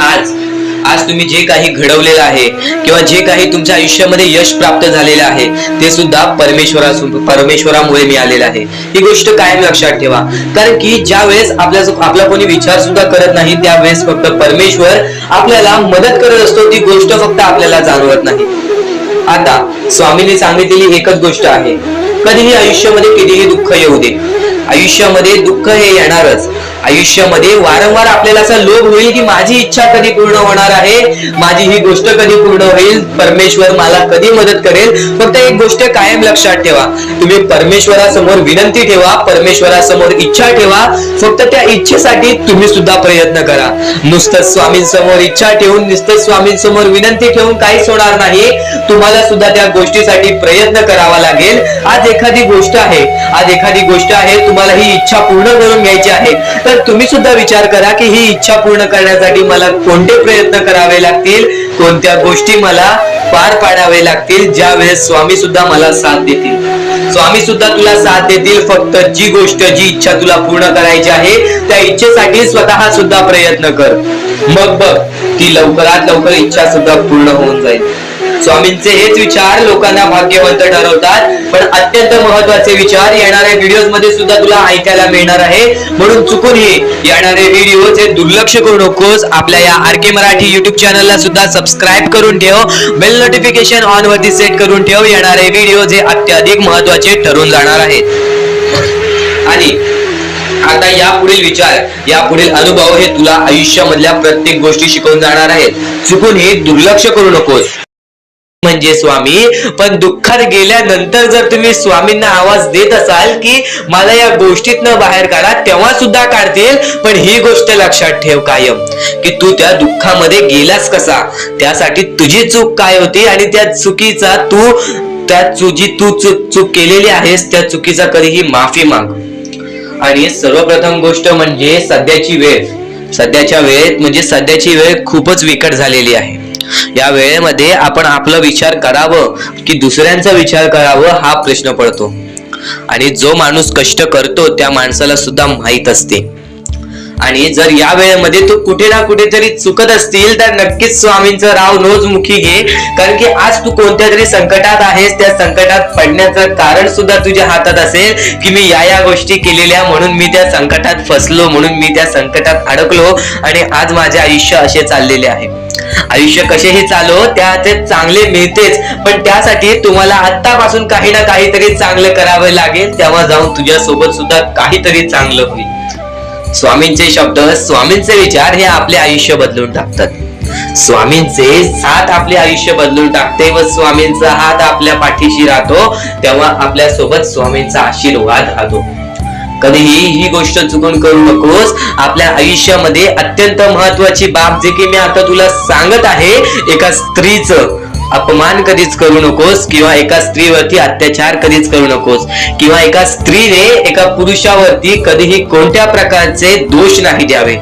आज तुम्ही जे काही घडवलेलं आहे किंवा जे काही तुमच्या आयुष्यामध्ये यश प्राप्त झालेलं आहे, ते सुद्धा परमेश्वरामुळे मिळालेलं आहे. ही गोष्ट कायम लक्षात ठेवा. कारण की ज्या वेळेस आपला कोणी विचार सुद्धा करत नाही, त्यावेळेस फक्त परमेश्वर आपल्याला मदत करत असतो. ती गोष्ट फक्त आपल्याला जाणवत नाही. आता स्वामींनी सांगितलेली एकच गोष्ट आहे, कधीही आयुष्यामध्ये कितीही दुःख येऊ दे, आयुष्यामध्ये दुःख हे येणारच. आयुष्यामध्ये वारंवार आपल्याला असा लोभ होईल की माझी इच्छा कधी पूर्ण होणार आहे, माझी ही गोष्ट कधी पूर्ण होईल, परमेश्वर मला कधी मदत करेल. फक्त एक गोष्ट कायम लक्षात ठेवा, तुम्ही परमेश्वरासमोर विनंती ठेवा, परमेश्वरासमोर इच्छा ठेवा. फक्त त्या इच्छेसाठी तुम्ही सुद्धा प्रयत्न करा. नुसतं स्वामींसमोर इच्छा ठेवून, नुसतं स्वामींसमोर विनंती ठेवून काहीच होणार नाही. तुम्हाला सुद्धा त्या गोष्टीसाठी प्रयत्न करावा लागेल. आज एखादी गोष्ट आहे, तुम्हाला ही इच्छा पूर्ण करून घ्यायची आहे, तर तुम्ही सुद्धा विचार करा की ही इच्छा पूर्ण करण्यासाठी मला कोणते प्रयत्न करावे लागतील, कोणत्या गोष्टी मला पार पाडावे लागतील. ज्या वेळेस स्वामी सुद्धा मला साथ देतील, स्वामी सुद्धा तुला साथ देतील. फक्त जी इच्छा तुला पूर्ण करायची आहे, त्या इच्छेसाठी स्वतः सुद्धा प्रयत्न कर. मग बघ ती लवकरात लवकर इच्छा सुद्धा पूर्ण होऊन जाईल. स्वामींचे हेच विचार लोकांना भाग्यवंत ठरवतात. पण अत्यंत महत्वाचे विचार येणाऱ्या व्हिडिओज मध्ये सुद्धा तुला ऐकायला मिळणार आहे. म्हणून चुकूनही येणारे व्हिडिओ हे दुर्लक्ष करू नकोस. आपल्या या RK मराठी युट्यूब चॅनलला सुद्धा सबस्क्राईब करून ठेव, बेल नोटिफिकेशन ऑन वरती सेट करून ठेव. येणारे व्हिडिओ हे अत्याधिक महत्वाचे ठरून जाणार आहेत. आणि आता यापुढील विचार, यापुढील अनुभव हे तुला आयुष्यामधल्या प्रत्येक गोष्टी शिकवून जाणार आहेत. चुकून हे दुर्लक्ष करू नकोस. म्हणजे स्वामी, पण दुःखात गेल्यानंतर जर तुम्ही स्वामींना आवाज देत असाल की मला या गोष्टीतनं बाहेर काढा, तेव्हा सुद्धा काढतील. पण ही गोष्ट लक्षात ठेव कायम की तू त्या दुःखामध्ये गेलास कसा, त्यासाठी तुझी चूक काय होती आणि त्या चुकीचा चूक केलेली आहेस, त्या चुकीचा कधीही माफी माग. आणि सर्वप्रथम गोष्ट म्हणजे सध्याची वेळ खूपच विकट झालेली आहे. या वेळेमध्ये आपण आपला विचार करावं की दुसऱ्यांचा विचार करावं हा प्रश्न पडतो. आणि जो माणूस कष्ट करतो त्या माणसाला सुद्धा माहित असते. आणि जर या वेळेमध्ये तू कुठे ना कुठेतरी चुकत असतील तर नक्कीच स्वामींचं राव रोज मुखी घे. कारण की आज तू कोणत्या तरी संकटात आहेस. त्या संकटात पडण्याचं कारण सुद्धा तुझ्या हातात असेल की मी या गोष्टी केलेल्या म्हणून मी त्या संकटात फसलो, म्हणून मी त्या संकटात अडकलो आणि आज माझे आयुष्य असे चाललेले आहे. आयुष्य कसेही चालो त्याचे चांगले मिळतेच, पण त्यासाठी तुम्हाला आत्तापासून काही ना काहीतरी चांगलं करावं लागेल. तेव्हा जाऊन तुझ्या सोबत सुद्धा काहीतरी चांगलं होईल. स्वामींचे शब्द, स्वामींचे विचार हे आपले आयुष्य बदलून टाकतात. स्वामींचे साथ आपले आयुष्य बदलून टाकते व स्वामींचा हात आपल्या पाठीशी राहतो. तेव्हा आपल्या सोबत स्वामींचा आशीर्वाद राहतो. कधीही ही गोष्ट चुकून करू नकोस. आपल्या आयुष्यामध्ये अत्यंत महत्वाची बाब जे की मी आता तुला सांगत आहे, एका स्त्रीचं अपमान कधीच करू नकोस किंवा एका स्त्रीवरती अत्याचार कधीच करू नकोस किंवा एका स्त्रीने एका पुरुषावरती कधीही कोणत्या प्रकारचे दोष नाही द्यावे.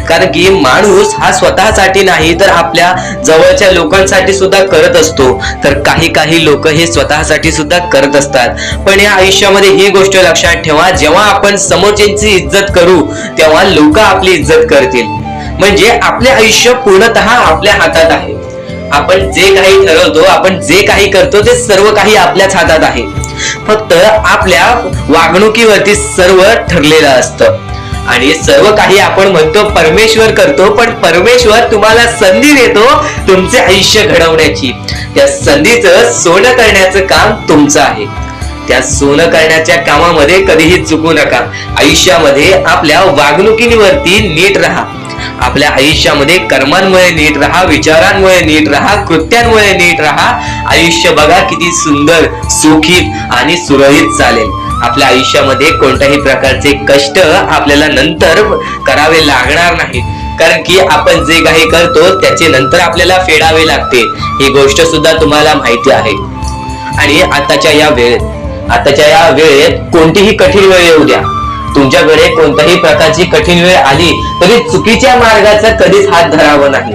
कारण की माणूस हा स्वतःसाठी नाही तर आपल्या जवळच्या लोकांसाठी सुद्धा करत असतो. तर काही लोक हे स्वतःसाठी सुद्धा करत असतात. पण या आयुष्यामध्ये ही गोष्ट लक्षात ठेवा, जेव्हा आपण समोरच्यांची इज्जत करू तेव्हा लोक आपली इज्जत करतील. म्हणजे आपले आयुष्य पूर्णतः आपल्या हातात आहे. आपण जे काही ठरवतो, आपण जे काही करतो ते सर्व काही आपल्याच हातात आहे. फक्त आपल्या वागणुकीवरती सर्व ठरलेलं असतं. आणि सर्व काही आपण म्हणतो परमेश्वर करतो, पण परमेश्वर तुम्हाला संधी देतो तुमचे आयुष्य घडवण्याची. त्या संधीचं सोनं करण्याचं काम तुमचं आहे. त्या सोनं करण्याच्या कामामध्ये कधीही चुकू नका. आयुष्यामध्ये आपल्या वागणुकीवरती नीट राहा. आपल्या आयुष्यामध्ये कर्मांमुळे नीट राहा, विचारांमुळे नीट राहा, कृत्यांमुळे नीट राहा. आयुष्य बघा किती सुंदर, सुखीत आणि सुरळीत चालेल. आपल्या आयुष्यामध्ये कोणत्याही प्रकारचे कष्ट आपल्याला नंतर करावे लागणार नाही. कारण की आपण जे काही करतो त्याचे नंतर आपल्याला फेडावे लागते. ही गोष्ट सुद्धा तुम्हाला माहिती आहे. आणि आताच्या या वेळेत कोणतीही कठीण वेळ येऊ द्या, तुमच्याकडे कोणत्याही प्रकारची कठीण वेळ आली तरी चुकीच्या मार्गाचा कधीच हात धरावा नाही.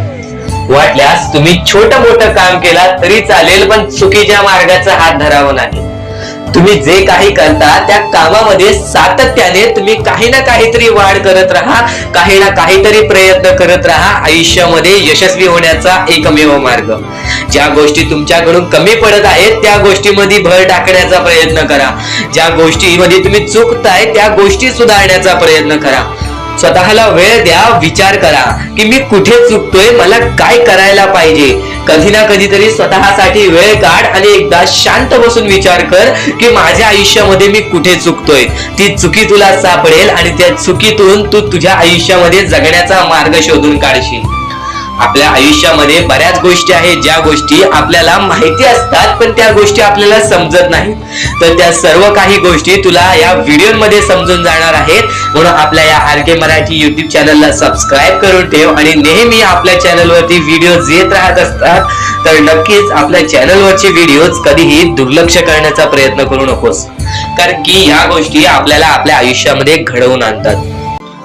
वाटल्यास तुम्ही छोटं मोठं काम केला तरी चालेल, पण चुकीच्या मार्गाचा हात धरावा नाही. तुम्ही जे काही करता त्या कामामध्ये सातत्याने तुम्ही काही ना काहीतरी वाढ करत राहा, काही ना काहीतरी प्रयत्न करत राहा. आयुष्यामध्ये यशस्वी होण्याचा एकमेव मार्ग. ज्या गोष्टी तुमच्याकडून कमी पडत आहेत त्या गोष्टीमध्ये भर टाकण्याचा प्रयत्न करा. ज्या गोष्टीमध्ये तुम्ही चुकताय त्या गोष्टी सुधारण्याचा प्रयत्न करा. स्वतःला वेळ द्या, विचार करा की मी कुठे चुकतोय, मला काय करायला पाहिजे. कधी ना कधीतरी स्वतःसाठी वेळ काढ आणि एकदा शांत बसून विचार कर की माझ्या आयुष्यामध्ये मी कुठे चुकतोय. ती चुकी तुला सापडेल आणि त्या चुकीतून तू तुझ्या आयुष्यामध्ये जगण्याचा मार्ग शोधून काढशील. आपल्या आयुष्यामध्ये बऱ्याच गोष्टी आहेत ज्या गोष्टी आपल्याला माहिती असतात पण त्या गोष्टी आपल्याला समजत नाहीत. तर त्या सर्व काही गोष्टी तुला या व्हिडिओमध्ये समजून जाणार आहेत. म्हणून आपल्या या RK मराठी YouTube चॅनलला सबस्क्राईब करून ठेव आणि नेहमी आपल्या चॅनलवरती व्हिडिओज येत राहत असतात. तर नक्कीच आपल्या चॅनलवरचे व्हिडिओज कधीही दुर्लक्ष करण्याचा प्रयत्न करू नकोस. कारण की या गोष्टी आपल्याला आपल्या आयुष्यामध्ये घडवून आणतात.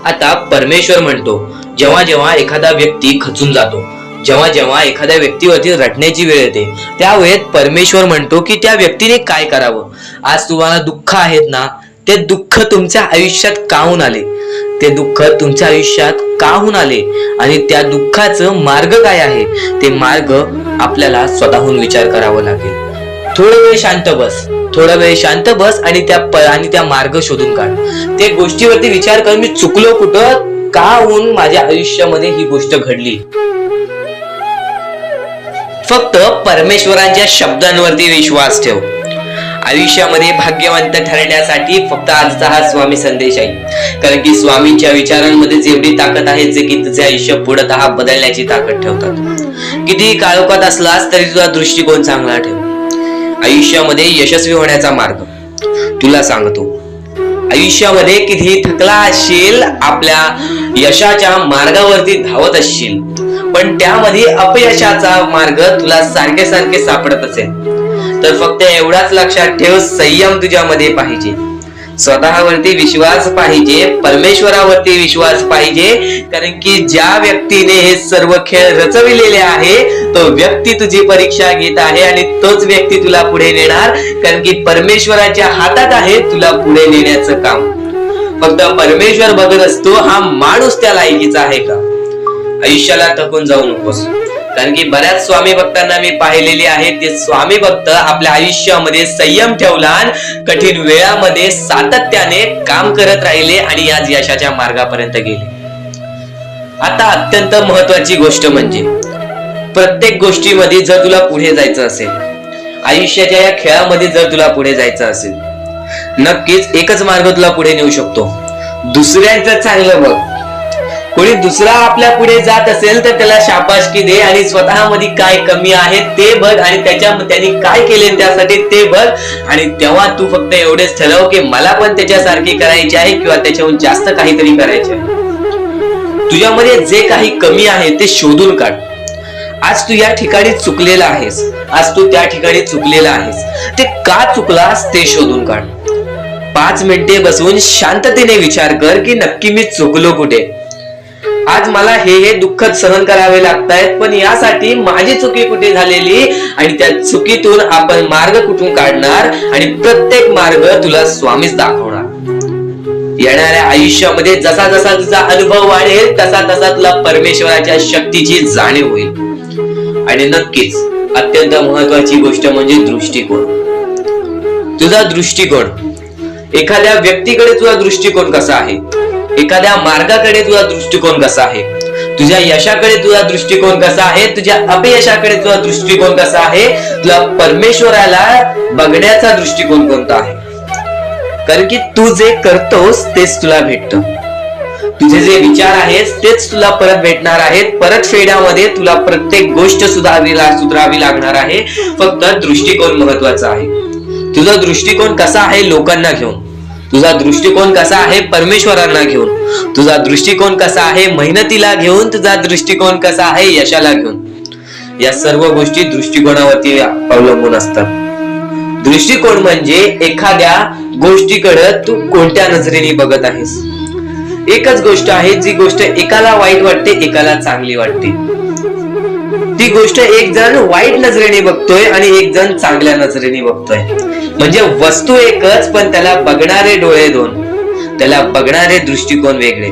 आता परमेश्वर म्हणतो, जेव्हा जेव्हा एखादा व्यक्ती खचून जातो, जेव्हा जेव्हा एखाद्या व्यक्तीवरती रटण्याची वेळ येते, त्यावेळेत परमेश्वर म्हणतो की त्या व्यक्तीने काय करावं. आज तुम्हाला दुःख आहेत ना, ते दुःख तुमच्या आयुष्यात काहून आले, ते दुःख तुमच्या आयुष्यात काहून आले आणि त्या दुःखाचं मार्ग काय आहे, ते मार्ग आपल्याला स्वतःहून विचार करावा लागेल. थोडा वेळ शांत बस आणि त्या मार्ग शोधून काढ. त्या गोष्टीवरती विचार कर, मी चुकलो कुठं, का होऊन माझ्या आयुष्यामध्ये ही गोष्ट घडली. फक्त परमेश्वरांच्या शब्दांवरती विश्वास ठेव. आयुष्यामध्ये भाग्यवंत ठरण्यासाठी फक्त आजचा हा स्वामी संदेश आहे. कारण की स्वामींच्या विचारांमध्ये जेवढी ताकद आहे जे की तुझे आयुष्य पूर्णतः बदलण्याची ताकद ठेवतात. किती काळोखात असलास तरी तुझा दृष्टिकोन चांगला ठेव. आयुष्यामध्ये यशस्वी होण्याचा मार्ग तुला सांगतो. आयुष्यामध्ये किती थकला असशील, आपल्या यशाच्या मार्गावरती धावत असशील, पण त्यामध्ये अपयशाचा मार्ग तुला सारखे सारखे सापडत असेल तर फक्त एवढाच लक्षात ठेव, संयम तुझ्यामध्ये पाहिजे. स्वतःवरती विश्वास पाहिजे, परमेश्वरावरती विश्वास पाहिजे. कारण की ज्या व्यक्तीने हे सर्व खेळ रचविलेले आहे तो व्यक्ती तुझी परीक्षा घेत आहे आणि तोच व्यक्ती तुला पुढे नेणार. कारण की परमेश्वराच्या हातात आहे तुला पुढे नेण्याचं काम. फक्त परमेश्वर बघत असतो हा माणूस त्या लायकीचा आहे का. आयुष्याला थकून जाऊ नकोस. कारण की बऱ्याच स्वामी भक्तांना मी पाहिलेले आहे, ते स्वामी भक्त आपल्या आयुष्यामध्ये संयम ठेवला, कठीण वेळामध्ये सातत्याने काम करत राहिले आणि आज यशाच्या मार्गापर्यंत गेले. आता अत्यंत महत्वाची गोष्ट म्हणजे प्रत्येक गोष्टीमध्ये जर तुला पुढे जायचं असेल, आयुष्याच्या या खेळामध्ये जर तुला पुढे जायचं असेल, नक्कीच एकच मार्ग तुला पुढे नेऊ शकतो. दुसऱ्यांचं चांगलं बघ. कोणी दुसरा आपल्या पुढे जात असेल तर त्याला शाबासकी दे आणि स्वतःमध्ये काय कमी आहे ते बघ आणि त्यांनी काय केले त्यासाठी ते बघ. आणि तेव्हा तू फक्त एवढेच ठरव की मला पण त्याच्यासारखी करायची आहे किंवा त्याच्याहून जास्त काहीतरी करायचे आहे. तुझ्यामध्ये जे काही कमी आहे ते शोधून काढ. आज तू या ठिकाणी चुकलेला आहेस, आज तू त्या ठिकाणी चुकलेला आहेस, ते का चुकलास ते शोधून काढ. 5 मिनिटे बसून शांततेने विचार कर की नक्की मी चुकलो कुठे. आज मला हे दुःख सहन करावे लागतायत, पण यासाठी माझी चुकी कुठे झालेली आणि त्या चुकीतून आपण मार्ग कुठून काढणार आणि प्रत्येक मार्ग तुला स्वामीच दाखवणार. येणाऱ्या आयुष्यामध्ये जसा जसा तुझा अनुभव वाढेल तसा तसा तुला परमेश्वराच्या शक्तीची जाणीव होईल. आणि नक्कीच अत्यंत महत्वाची गोष्ट म्हणजे दृष्टिकोन. तुझा दृष्टिकोन, एखाद्या व्यक्तीकडे तुझा दृष्टिकोन कसा आहे, एखाद्या मार्गाकडे तुझा दृष्टिकोन कसा आहे, तुझ्या यशाकडे तुझा दृष्टिकोन कसा आहे, तुझ्या अपयशाकडे तुझा दृष्टिकोन कसा आहे, तुला परमेश्वराला बघण्याचा दृष्टिकोन कोणता आहे. कारण की तू जे करतोस तेच तुला भेटतं. तुझे जे विचार आहेत तेच तुला परत भेटणार आहेत. परत फेड्यामध्ये तुला प्रत्येक गोष्ट सुधारावी लागणार आहे. फक्त दृष्टिकोन महत्वाचा आहे. तुझा दृष्टिकोन कसा आहे लोकांना घेऊन, तुझा दृष्टिकोन कसा आहे परमेश्वरांना घेऊन, तुझा दृष्टिकोन कसा आहे मेहनतीला घेऊन, तुझा दृष्टिकोन कसा आहे यशाला घेऊन. या सर्व गोष्टी दृष्टिकोनावरती अवलंबून असतात. दृष्टिकोन म्हणजे एखाद्या गोष्टीकडे तू कोणत्या नजरेने बघत आहेस. एकच गोष्ट आहे जी गोष्ट एकाला वाईट वाटते एकाला चांगली वाटते. ती गोष्ट एक जण वाईट नजरेने बघतोय आणि एक जण चांगल्या नजरेने बघतोय. म्हणजे वस्तू एकच पण त्याला बघणारे डोळे दोन, त्याला बघणारे दृष्टिकोन वेगळे.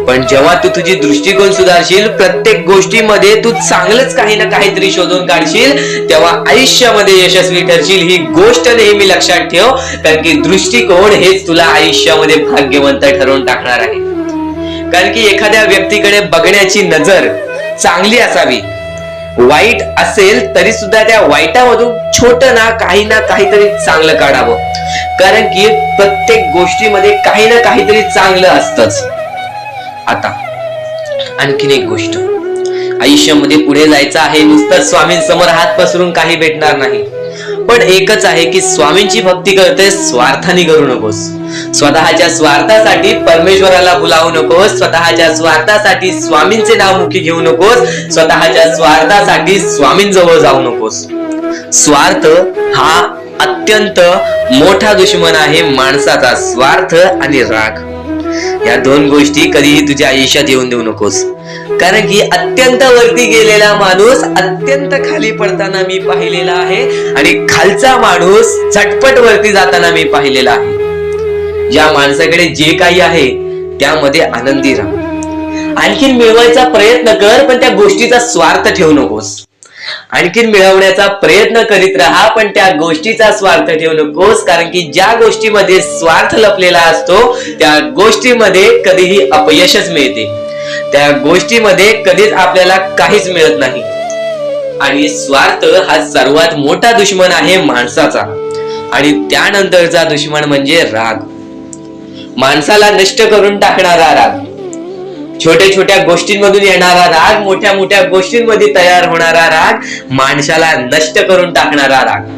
पण जेव्हा तू तुझी दृष्टिकोन सुधारशील, प्रत्येक गोष्टीमध्ये तू चांगलंच काही ना काहीतरी शोधून काढशील, तेव्हा आयुष्यामध्ये यशस्वी ठरशील. ही गोष्ट नेहमी लक्षात ठेव. कारण की दृष्टिकोन हेच तुला आयुष्यामध्ये भाग्यवंत ठरवून टाकणार आहे. कारण की एखाद्या व्यक्तीकडे बघण्याची नजर चांगली असावी. वाईट असेल तरी सुद्धा त्या वाईटामधून छोट ना काहीतरी चांगलं काढावं. कारण की प्रत्येक गोष्टीमध्ये काही ना काहीतरी चांगलं असतंच. आता आणखीन एक गोष्ट, आयुष्यामध्ये पुढे जायचं आहे, नुसतं स्वामींसमोर हात पसरून काही भेटणार नाही. पण एकच आहे की स्वामींची भक्ती करते स्वार्थाने करू नकोस. स्वतःच्या स्वार्थासाठी परमेश्वराला भुलावू नकोस. स्वतःच्या स्वार्थासाठी स्वामींचे नाव मुखी घेऊ नकोस. स्वतःच्या स्वार्थासाठी स्वामींजवळ जाऊ नकोस. स्वार्थ हा अत्यंत मोठा दुश्मन आहे माणसाचा. स्वार्थ आणि राग या दोन गोष्टी कधीही तुझ्या आयुष्यात येऊन देऊ नकोस. कारण की अत्यंत वरती गेलेला माणूस अत्यंत खाली पडताना मी पाहिलेला आहे आणि खालचा माणूस झटपट वरती जाताना मी पाहिलेला आहे. ज्या माणसाकडे जे काही आहे त्यामध्ये आनंदी राहा. आणखीन मिळवायचा प्रयत्न कर पण त्या गोष्टीचा स्वार्थ ठेवू नकोस. आणखीन मिळवण्याचा प्रयत्न करीत राहा पण त्या गोष्टीचा स्वार्थ ठेवू नकोस. कारण की ज्या गोष्टीमध्ये स्वार्थ लपलेला असतो त्या गोष्टीमध्ये कधीही अपयशच मिळते. त्या गोष्टीमध्ये कधीच आपल्याला काहीच मिळत नाही. आणि स्वार्थ हा सर्वात मोठा दुश्मन आहे माणसाचा. आणि त्यानंतरचा दुश्मन म्हणजे राग. माणसाला नष्ट करून टाकणारा राग, छोट्या छोट्या गोष्टींमधून येणारा राग, मोठ्या मोठ्या गोष्टींमध्ये तयार होणारा राग, माणसाला नष्ट करून टाकणारा राग.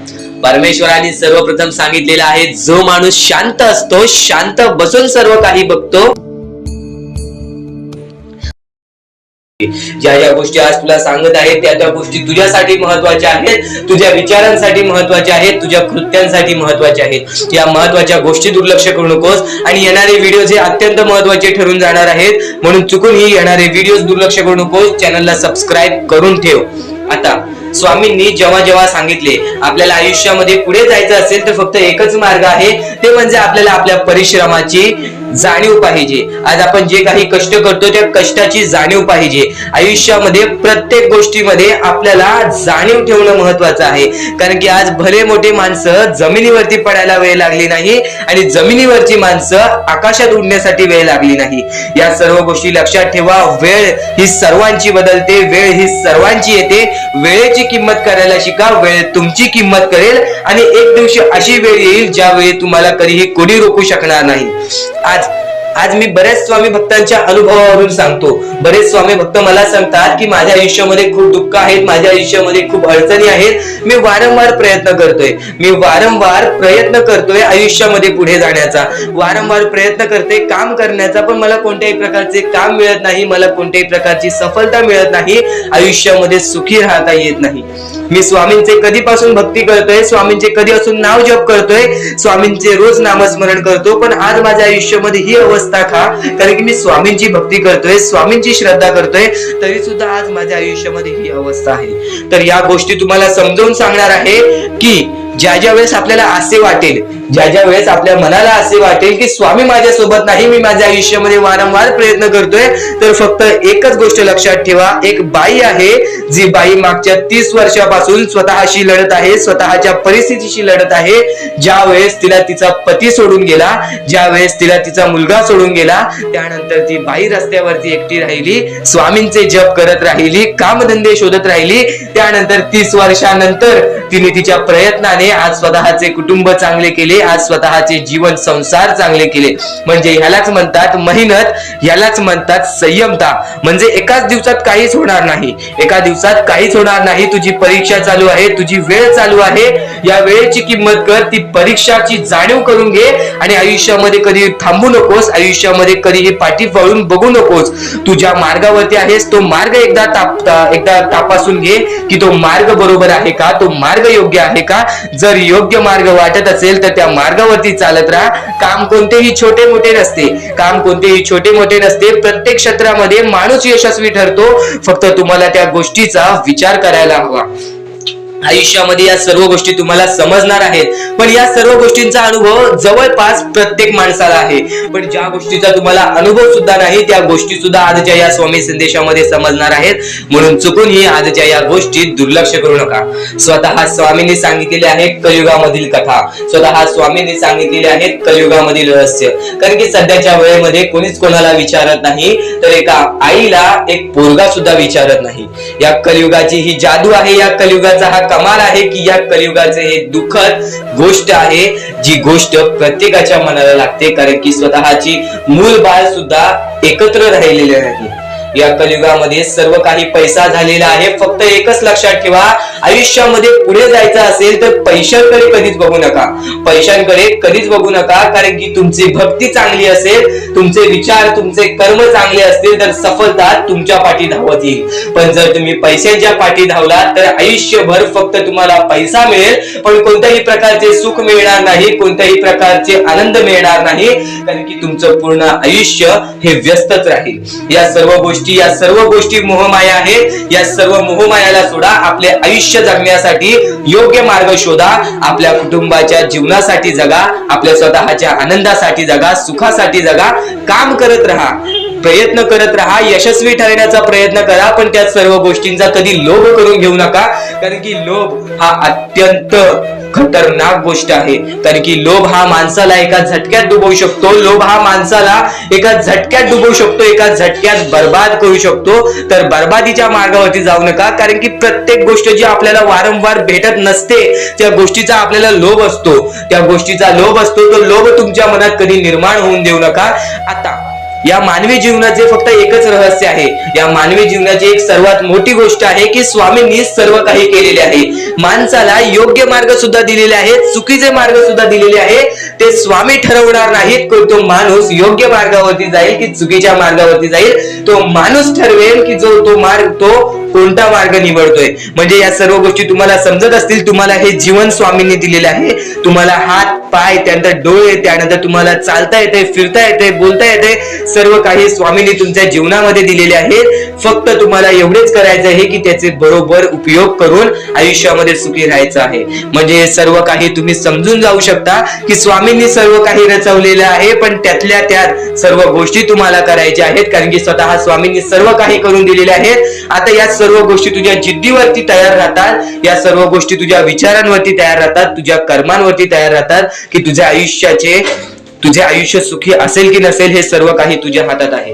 परमेश्वराने सर्वप्रथम सांगितलेला आहे, जो माणूस शांत असतो, शांत बसून सर्व काही बघतो, ज्या ज्या गोष्टी आज तुला सांगत आहे त्या गोष्टी तुझ्यासाठी महत्वाच्या आहेत, तुझ्या विचारांसाठी महत्वाच्या आहेत, तुझ्या कृत्यांसाठी महत्वाच्या आहेत. या महत्वाच्या गोष्टी दुर्लक्ष करू नकोस आणि येणारे व्हिडिओ हे अत्यंत महत्वाचे ठरून जाणार आहेत, म्हणून चुकूनही येणारे व्हिडिओ दुर्लक्ष करू नकोस. चॅनलला सबस्क्राईब करून ठेव. आता स्वामींनी जेव्हा जेव्हा सांगितले आपल्याला आयुष्यामध्ये पुढे जायचं असेल तर फक्त एकच मार्ग आहे, ते म्हणजे आपल्याला आपल्या परिश्रमाची जाणीव पाहिजे. आज आपण जे काही कष्ट करतो त्या कष्टाची जाणीव पाहिजे. आयुष्यामध्ये प्रत्येक गोष्टीमध्ये आपल्याला जाणीव ठेवणं महत्वाचं आहे, कारण की आज भले मोठे माणसं जमिनीवरती पडायला वेळ लागली नाही आणि जमिनीवरची माणसं आकाशात उडण्यासाठी वेळ लागली नाही. या सर्व गोष्टी लक्षात ठेवा. वेळ ही सर्वांची बदलते, वेळ ही सर्वांची येते. वेळेची किंमत करायला शिका, वेळ तुमची किंमत करेल आणि एक दिवशी अशी वेळ येईल ज्यावेळी तुम्हाला कधीही कोणी रोखू शकणार नाही. आज मी बऱ्याच स्वामी भक्तांच्या अनुभवावरून सांगतो. बरेच स्वामी भक्त मला सांगतात की माझ्या आयुष्यामध्ये खूप दुःख आहेत, माझ्या आयुष्यामध्ये खूप अडचणी आहेत, मी वारंवार प्रयत्न करतोय आयुष्यामध्ये पुढे जाण्याचा, वारंवार प्रयत्न करते काम करण्याचा, पण मला कोणत्याही प्रकारचे काम मिळत नाही, मला कोणत्याही प्रकारची सफलता मिळत नाही, आयुष्यामध्ये सुखी राहता येत नाही. मी स्वामींचे कधीपासून भक्ती करतोय, स्वामींचे कधीपासून नाव जप करतोय, स्वामींचे रोज नामस्मरण करतो, पण आज माझ्या आयुष्यामध्ये ही अवस्था का? कारण की मी स्वामींची भक्ती करतोय, स्वामींची श्रद्धा करतोय, तरी सुद्धा आज माझ्या आयुष्यामध्ये ही अवस्था आहे. तर या गोष्टी तुम्हाला समजावून सांगणार आहे की ज्या वेळेस आपल्याला असे वाटेल, ज्या वेळेस आपल्या मनाला असे वाटेल की स्वामी माझ्या सोबत नाही, मी माझ्या आयुष्यामध्ये वारंवार प्रयत्न करतोय, तर फक्त एकच गोष्ट लक्षात ठेवा. एक बाई आहे, जी बाई मागच्या 30 वर्षापासून स्वतःशी लढत आहे, स्वतःच्या परिस्थितीशी लढत आहे. ज्या वेळेस तिला तिचा पती सोडून गेला, ज्या वेळेस तिला तिचा मुलगा सोडून गेला, त्यानंतर ती बाई रस्त्यावरती एकटी राहिली, स्वामींचे जप करत राहिली, कामधंदे शोधत राहिली. त्यानंतर 30 वर्षानंतर तिने तिच्या प्रयत्नाने आज स्वतःचे कुटुंब चांगले केले, आज स्वतःचे जीवन संसार चांगले केले. म्हणजे ह्यालाच म्हणतात मेहनत, ह्यालाच म्हणतात संयमता. म्हणजे एकाच दिवसात काहीच होणार नाही, एका दिवसात काहीच होणार नाही. तुझी परीक्षा चालू आहे, तुझी वेळ चालू आहे, या वेळेची किंमत कर, ती परीक्षाची जाणीव करून घे आणि आयुष्यामध्ये कधी थांबू नकोस, आयुष्यामध्ये कधीही पाठी वळून बघू नकोस. तू ज्या मार्गावरती आहेस तो मार्ग एकदा तपासून घे की तो मार्ग बरोबर आहे का, तो मार्ग योग्य आहे का. जर योग्य मार्ग वाटत असेल तर त्या मार्गावरती चालत राहा. काम कोणतेही छोटे मोठे नसते, काम कोणतेही छोटे मोठे नसते. प्रत्येक क्षेत्रामध्ये माणूस यशस्वी ठरतो, फक्त तुम्हाला त्या गोष्टीचा विचार करायला हवा. आयुष्यामध्ये या सर्व गोष्टी तुम्हाला समजणार आहेत, पण या सर्व गोष्टींचा अनुभव जवळपास प्रत्येक माणसाला आहे. पण ज्या गोष्टीचा तुम्हाला अनुभव सुद्धा नाही त्या गोष्टी सुद्धा आजच्या या स्वामी संदेशामध्ये समजणार आहेत, म्हणून चुकूनही आजच्या या गोष्टी दुर्लक्ष करू नका. स्वतः स्वामींनी सांगितलेले आहे कलियुगामधील कथा, स्वतः स्वामींनी सांगितलेले आहेत कलियुगामधील रहस्य. कारण की सध्याच्या वेळेमध्ये कोणीच कोणाला विचारत नाही, तर एका आईला एक पोरगा सुद्धा विचारत नाही. या कलियुगाची ही जादू आहे, या कलियुगाचा हा कमाल आहे की या कलियुगाचे हे दुःखद गोष्ट आहे, जी गोष्ट प्रत्येकाच्या मनाला लागते. कारण की स्वतःची मूल बाळ सुद्धा एकत्र राहिलेले नाही. या कलियुगामध्ये सर्व काही पैसा झालेला आहे. फक्त एकच लक्षात ठेवा, आयुष्यामध्ये पुढे जायचं असेल तर पैशांकडे कधीच बघू नका, पैशांकडे कधीच बघू नका. कारण की तुमची भक्ती चांगली असेल, तुमचे विचार, तुमचे कर्म चांगले असतील तर सफलता तुमच्या पाठी धावत येईल. पण जर तुम्ही पैशांच्या पाठी धावलात तर आयुष्यभर फक्त तुम्हाला पैसा मिळेल, पण कोणत्याही प्रकारचे सुख मिळणार नाही, कोणत्याही प्रकारचे आनंद मिळणार नाही. कारण की तुमचं पूर्ण आयुष्य हे व्यस्तच राहील. या सर्व गोष्टी मोहमाया आहेत. या सर्व मोहमायाला सोडा, आपले आयुष्य जगण्यासाठी योग्य मार्ग शोधा, आपल्या कुटुंबाच्या जीवनासाठी जगा, आपल्या स्वतःच्या आनंदासाठी जगा, सुखासाठी जगा. काम करत राहा, प्रयत्न करत राहा, यशस्वी ठरण्याचा प्रयत्न करा, पण त्या सर्व गोष्टींचा कधी लोभ करून घेऊ नका. कारण की लोभ हा अत्यंत खतरनाक गोष्ट आहे. कारण की लोभ हा माणसाला एका झटक्यात डुबवू शकतो, लोभ हा माणसाला एका झटक्यात डुबवू शकतो, एका झटक्यात बर्बाद करू शकतो. तर बर्बादीच्या मार्गावरती जाऊ नका. कारण की प्रत्येक गोष्ट जी आपल्याला वारंवार भेटत नसते त्या गोष्टीचा आपल्याला लोभ असतो, त्या गोष्टीचा लोभ असतो. तो लोभ तुमच्या मनात कधी निर्माण होऊन देऊ नका. आता या मानवी जीवनाचे फक्त एकच रहस्य आहे. या मानवी जीवनाची एक सर्वात मोठी गोष्ट आहे की स्वामींनी सर्व काही केलेले आहे. माणसाला योग्य मार्ग सुद्धा दिलेले आहेत, चुकीचे मार्ग सुद्धा दिलेले आहे. ते स्वामी ठरवणार नाहीत की तो माणूस योग्य मार्गावरती जाईल की चुकीच्या मार्गावरती जाईल. तो माणूस ठरवेल की जो तो मार्ग तो कोणता मार्ग निवडतोय. म्हणजे या सर्व गोष्टी तुम्हाला समजत असतील. तुम्हाला हे जीवन स्वामींनी दिलेले आहे. तुम्हाला हात पाय, त्यानंतर डोळे, त्यानंतर तुम्हाला चालता येते, फिरता येते, बोलता येते, सर्व काही स्वामींनी तुमच्या जीवनामध्ये दिलेले आहेत. फक्त तुम्हाला एवढेच करायचं आहे की त्याचे बरोबर उपयोग करून आयुष्यामध्ये सुखी राहायचं आहे. म्हणजे सर्व काही तुम्ही समजून जाऊ शकता की स्वामींनी सर्व काही रचवलेलं आहे, पण त्यातल्या त्यात सर्व गोष्टी तुम्हाला करायच्या आहेत, कारण की स्वतः स्वामींनी सर्व काही करून दिलेले आहेत. आता या सर्व गोष्टी तुझ्या जिद्दीवरती तयार राहतात, या सर्व गोष्टी तुझ्या विचारांवरती तयार राहतात, तुझ्या कर्मांवरती तयार राहतात की तुझे आयुष्य सुखी असेल की नसेल हे सर्व काही तुझ्या हातात आहे.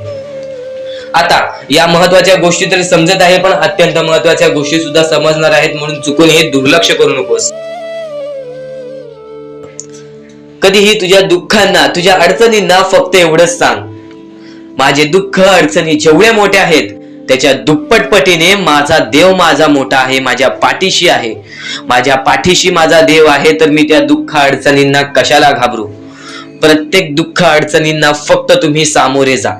आता या महत्वाच्या गोष्टी तरी समजत आहे, पण अत्यंत महत्वाच्या गोष्टी सुद्धा समजणार आहेत, म्हणून चुकून हे दुर्लक्ष करू नकोस. कधीही तुझ्या दुःखांना, तुझ्या अडचणींना फक्त एवढंच सांग, माझे दुःख अडचणी जेवढे मोठे आहेत त्याच्या दुप्पटपटीने माझा देव माझा मोठा आहे, माझ्या पाठीशी आहे. माझ्या पाठीशी माझा देव आहे, तर मी त्या दुःख अडचणींना कशाला घाबरू. प्रत्येक दुःख अडचणींना फक्त तुम्ही सामोरे जा,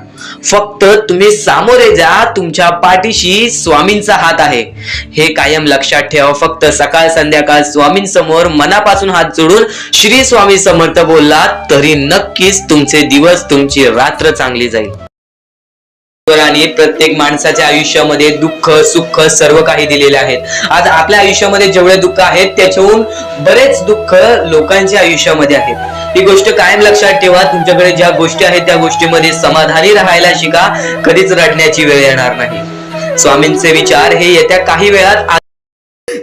फक्त तुम्ही सामोरे जा. तुमच्या पाठीशी स्वामींचा हात आहे, हे कायम लक्षात ठेवा. फक्त सकाळ संध्याकाळ स्वामींसमोर मनापासून हात जोडून श्री स्वामी समर्थ बोलला तरी नक्कीच तुमचे दिवस, तुमची रात्र चांगली जाईल. आणि प्रत्येक माणसाच्या आयुष्यामध्ये दुःख सुख सर्व काही दिलेले आहेत. आज आपल्या आयुष्यामध्ये जेवढे दुःख आहेत त्याच्याहून बरेच दुःख लोकांच्या आयुष्यामध्ये आहेत. ही गोष्ट कायम लक्षात ठेवा. तुमच्याकडे ज्या गोष्टी आहेत त्या गोष्टीमध्ये समाधानी राहायला शिका, कधीच रडण्याची वेळ येणार नाही. स्वामींचे विचार हे येत्या काही वेळात,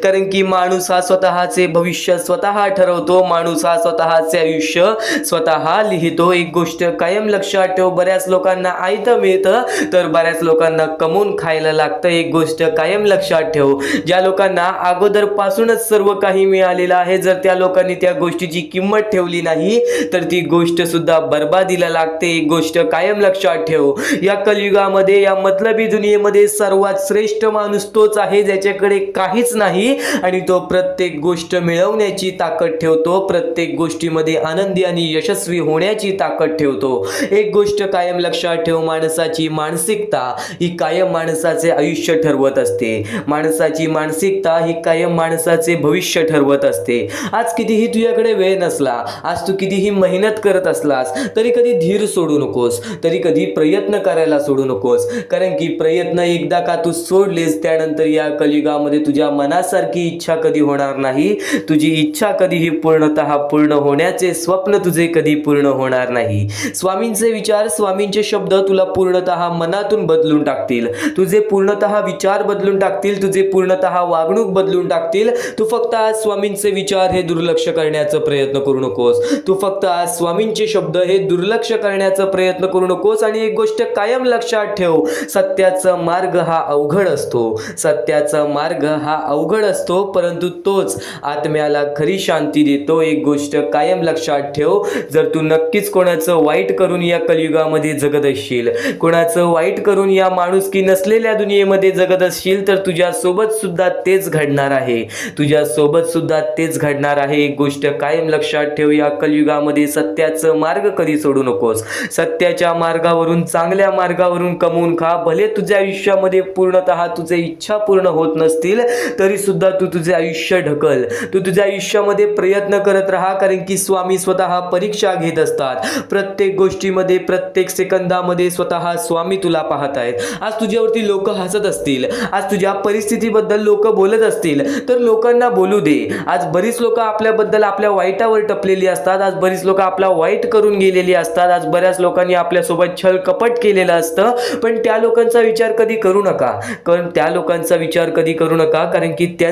कारण की माणूस हा स्वतःचे भविष्य स्वतः ठरवतो, माणूस हा स्वतःचे आयुष्य स्वतः लिहितो. एक गोष्ट कायम लक्षात ठेव, बऱ्याच लोकांना आयतं मिळतं तर बऱ्याच लोकांना कमवून खायला लागतं. एक गोष्ट कायम लक्षात ठेव, ज्या लोकांना अगोदर पासूनच सर्व काही मिळालेलं आहे, जर त्या लोकांनी त्या गोष्टीची किंमत ठेवली नाही तर ती गोष्ट सुद्धा बर्बादीला लागते. एक गोष्ट कायम लक्षात ठेव, या कलियुगामध्ये, या मतलबी दुनियेमध्ये सर्वात श्रेष्ठ माणूस तोच आहे ज्याच्याकडे काहीच नाही आणि तो प्रत्येक गोष्ट मिळवण्याची ताकद ठेवतो, प्रत्येक गोष्टीमध्ये आनंदी आणि यशस्वी होण्याची ताकद ठेवतो. एक गोष्ट कायम लक्षात ठेव, माणसाची मानसिकता ही कायम माणसाचे आयुष्य ठरवत असते. माणसाची मानसिकता ही कायम माणसाचे भविष्य ठरवत असते. आज कितीही तुझ्याकडे वेळ नसला, आज तू कितीही मेहनत करत असलास तरी कधी धीर सोडू नकोस, तरी कधी प्रयत्न करायला सोडू नकोस. कारण की प्रयत्न एकदा का तू सोडलेस त्यानंतर या कलियुगामध्ये तुझ्या मनासारखी इच्छा कधी होणार नाही. तुझी इच्छा कधीही पूर्णतः पूर्ण होण्याचे स्वप्न तुझे कधी पूर्ण होणार नाही. स्वामींचे विचार, स्वामींचे शब्द तुला पूर्णतः मनातून बदलून टाकतील, तुझे पूर्णतः विचार बदलून टाकतील, तुझे पूर्णतः वागणूक बदलून टाकतील. तू फक्त आज स्वामींचे विचार हे दुर्लक्ष करण्याचा प्रयत्न करू नकोस. तू फक्त आज स्वामींचे शब्द हे दुर्लक्ष करण्याचा प्रयत्न करू नकोस. आणि एक गोष्ट कायम लक्षात ठेव, सत्याचा मार्ग हा अवघड असतो, सत्याचा मार्ग हा अवघड असतो, परंतु तोच आत्म्याला खरी शांती देतो. एक गोष्ट कायम लक्षात ठेव, जर तू नक्कीच कोणाचं वाईट करून या कलियुगामध्ये जगत असशील, कोणाचं वाईट करून या माणुसकी नसलेल्या दुनियेमध्ये जगत असशील तर तुझ्या सोबत सुद्धा तेच घडणार आहे, तुझ्या सोबत सुद्धा तेच घडणार आहे. एक गोष्ट कायम लक्षात ठेव, या कलियुगामध्ये सत्याचं मार्ग कधी सोडू नकोस. सत्याच्या मार्गावरून, चांगल्या मार्गावरून कमवून खा. भले तुझ्या आयुष्यामध्ये पूर्णतः तुझे इच्छा पूर्ण होत नसतील तरी सुद्धा तू तुझे आयुष्य ढकल, तू तुझ्या आयुष्यामध्ये प्रयत्न करत राहा. कारण की स्वामी स्वतः परीक्षा घेत असतात. प्रत्येक गोष्टीमध्ये, प्रत्येक सेकंदामध्ये स्वतः स्वामी तुला पाहत आहेत. आज तुझ्यावरती लोक हसत असतील, आज तुझ्या परिस्थितीबद्दल लोक बोलत असतील तर लोकांना बोलू दे. आज बरीच लोक आपल्याबद्दल आपल्या वाईटावर टपलेली असतात, आज बरीच लोक आपला वाईट करून गेलेली असतात, आज बऱ्याच लोकांनी आपल्यासोबत छल कपट केलेलं असतं. पण त्या लोकांचा विचार कधी करू नका, कारण त्या लोकांचा विचार कधी करू नका, कारण की त्या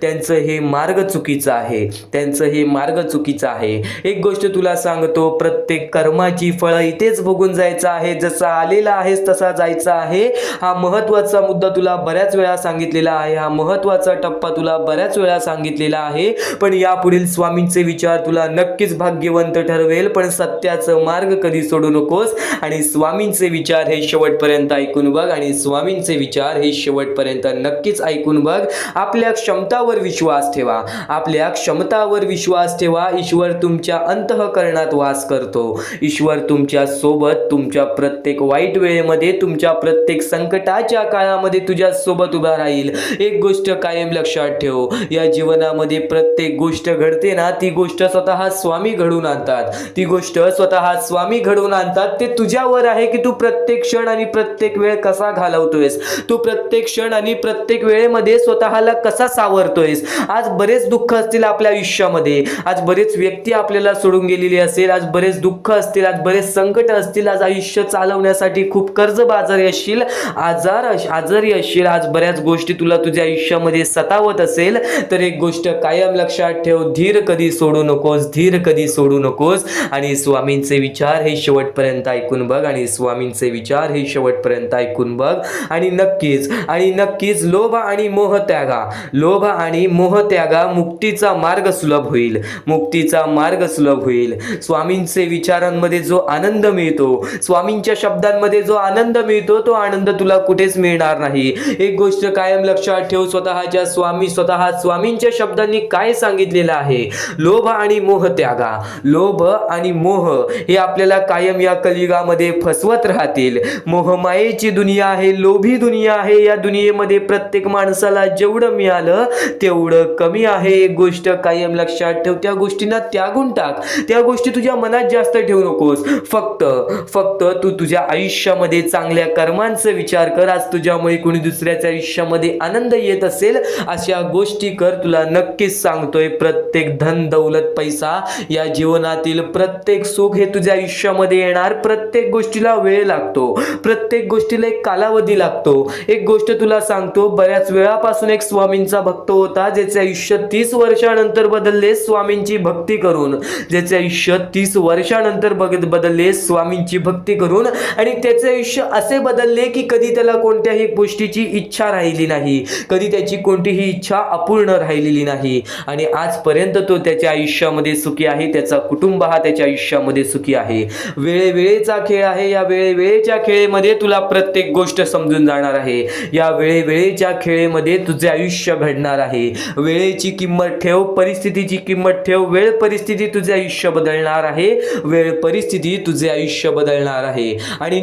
त्यांचं हे मार्ग चुकीचं आहे, त्यांचं हे मार्ग चुकीचं आहे. एक गोष्ट तुला सांगतो, प्रत्येक कर्माची फळं इथेच बघून जायचं आहे. जसा आलेला आहेस तसा जायचा आहे. हा महत्त्वाचा मुद्दा तुला बऱ्याच वेळा सांगितलेला आहे, हा महत्त्वाचा टप्पा तुला बऱ्याच वेळा सांगितलेला आहे. पण यापुढील स्वामींचे विचार तुला नक्कीच भाग्यवंत ठरवेल. पण सत्याचं मार्ग कधी सोडू नकोस आणि स्वामींचे विचार हे शेवटपर्यंत ऐकून बघ आणि स्वामींचे विचार हे शेवटपर्यंत नक्कीच ऐकून बघ. आपल्या क्षमतावर विश्वास ठेवा, आपल्या क्षमतावर विश्वास ठेवा. ईश्वर तुमच्या अंतःकरणात वास करतो. ईश्वर तुमच्या सोबत तुमच्या प्रत्येक वाईट वेळेमध्ये, तुमच्या प्रत्येक संकटाच्या काळामध्ये तुझ्या सोबत उभा राहील. एक गोष्ट कायम लक्षात ठेव, या जीवनामध्ये प्रत्येक गोष्ट घडते ना, ती गोष्ट स्वतः स्वामी घडवून आणतात. ती गोष्ट स्वतः स्वामी घडवून आणतात. ते तुझ्यावर आहे की तू प्रत्येक क्षण आणि प्रत्येक वेळ कसा घालवतोयस, तू प्रत्येक क्षण आणि प्रत्येक वेळेमध्ये स्वतःला कसा सावरतोयस. आज बरेच दुःख असतील आपल्या आयुष्यामध्ये, आज बरेच व्यक्ती आपल्याला सोडून गेलेली असेल, आज बरेच दुःख असतील, आज बरेच संकट असतील, आज आयुष्य चालवण्यासाठी खूप कर्जबाजारी असशील, आजारी असशील, आज बऱ्याच गोष्टी तुला तुझ्या आयुष्यामध्ये सतावत असेल. तर एक गोष्ट कायम लक्षात ठेव, धीर कधी सोडू नकोस, धीर कधी सोडू नकोस. आणि स्वामींचे विचार हे शेवटपर्यंत ऐकून बघ आणि स्वामींचे विचार हे शेवटपर्यंत ऐकून बघ. आणि नक्कीच लोभ आणि मोह त्यागा, लोभ आणि मोह त्यागा. मुक्तीचा मार्ग सुलभ होईल, मुक्तीचा मार्ग सुलभ होईल. स्वामींचे विचारांमध्ये जो आनंद मिळतो, स्वामींच्या शब्दांमध्ये जो आनंद मिळतो, तो आनंद तुला कुठेच मिळणार नाही. एक गोष्ट कायम लक्षात ठेव, स्वतः स्वामींच्या शब्दांनी काय सांगितलेलं आहे, लोभ आणि मोह त्यागा. लोभ आणि मोह हे आपल्याला कायम या कलियुगामध्ये फसवत राहतील. मोहमायेची दुनिया आहे, लोभी दुनिया आहे. या दुनियेमध्ये प्रत्येक माणसाला जेवढं मिळालं तेवढं कमी आहे. एक गोष्ट कायम लक्षात ठेव, त्या गोष्टींना त्यागून टाक. त्या गोष्टी तुझ्या मनात जास्त ठेवू नकोस. फक्त तू तुझ्या आयुष्यामध्ये चांगल्या कर्मांचा विचार कर. आज तुझ्यामुळे कोणी दुसऱ्याच्या आयुष्यामध्ये आनंद येत असेल, अशा गोष्टी कर. तुला नक्कीच सांगतोय, प्रत्येक धन दौलत पैसा, या जीवनातील प्रत्येक सुख हे तुझ्या आयुष्यामध्ये येणार. प्रत्येक गोष्टीला वेळ लागतो, प्रत्येक गोष्टीला एक कालावधी लागतो. एक गोष्ट तुला सांगतो, बऱ्याच वेळापासून एक स्वामींचा भक्त होता, ज्याचे आयुष्य 30 वर्षानंतर बदलले स्वामींची भक्ती करून. ज्याचे आयुष्य 30 वर्षानंतर बदलले स्वामींची भक्ती करून. आणि त्याचे आयुष्य असे बदलले की कधी त्याला कोणत्याही गोष्टीची इच्छा राहिली नाही, कधी त्याची कोणतीही इच्छा अपूर्ण राहिलेली नाही. आणि आजपर्यंत तो त्याच्या आयुष्यामध्ये सुखी आहे, त्याचा कुटुंब हा त्याच्या आयुष्यामध्ये सुखी आहे. वेळेचा खेळ आहे. या वेळेच्या खेळेमध्ये तुला प्रत्येक गोष्ट समजून जाणार आहे. या वेळेच्या खेळेमध्ये तुझे आयुष्य घडणार आहे. वेळेची किंमत ठेव, परिस्थितीची किंमत ठेव. वेळ परिस्थिती तुझे आयुष्य बदलणार आहे, वेळ परिस्थिती तुझे आयुष्य बदलणार आहे. आणि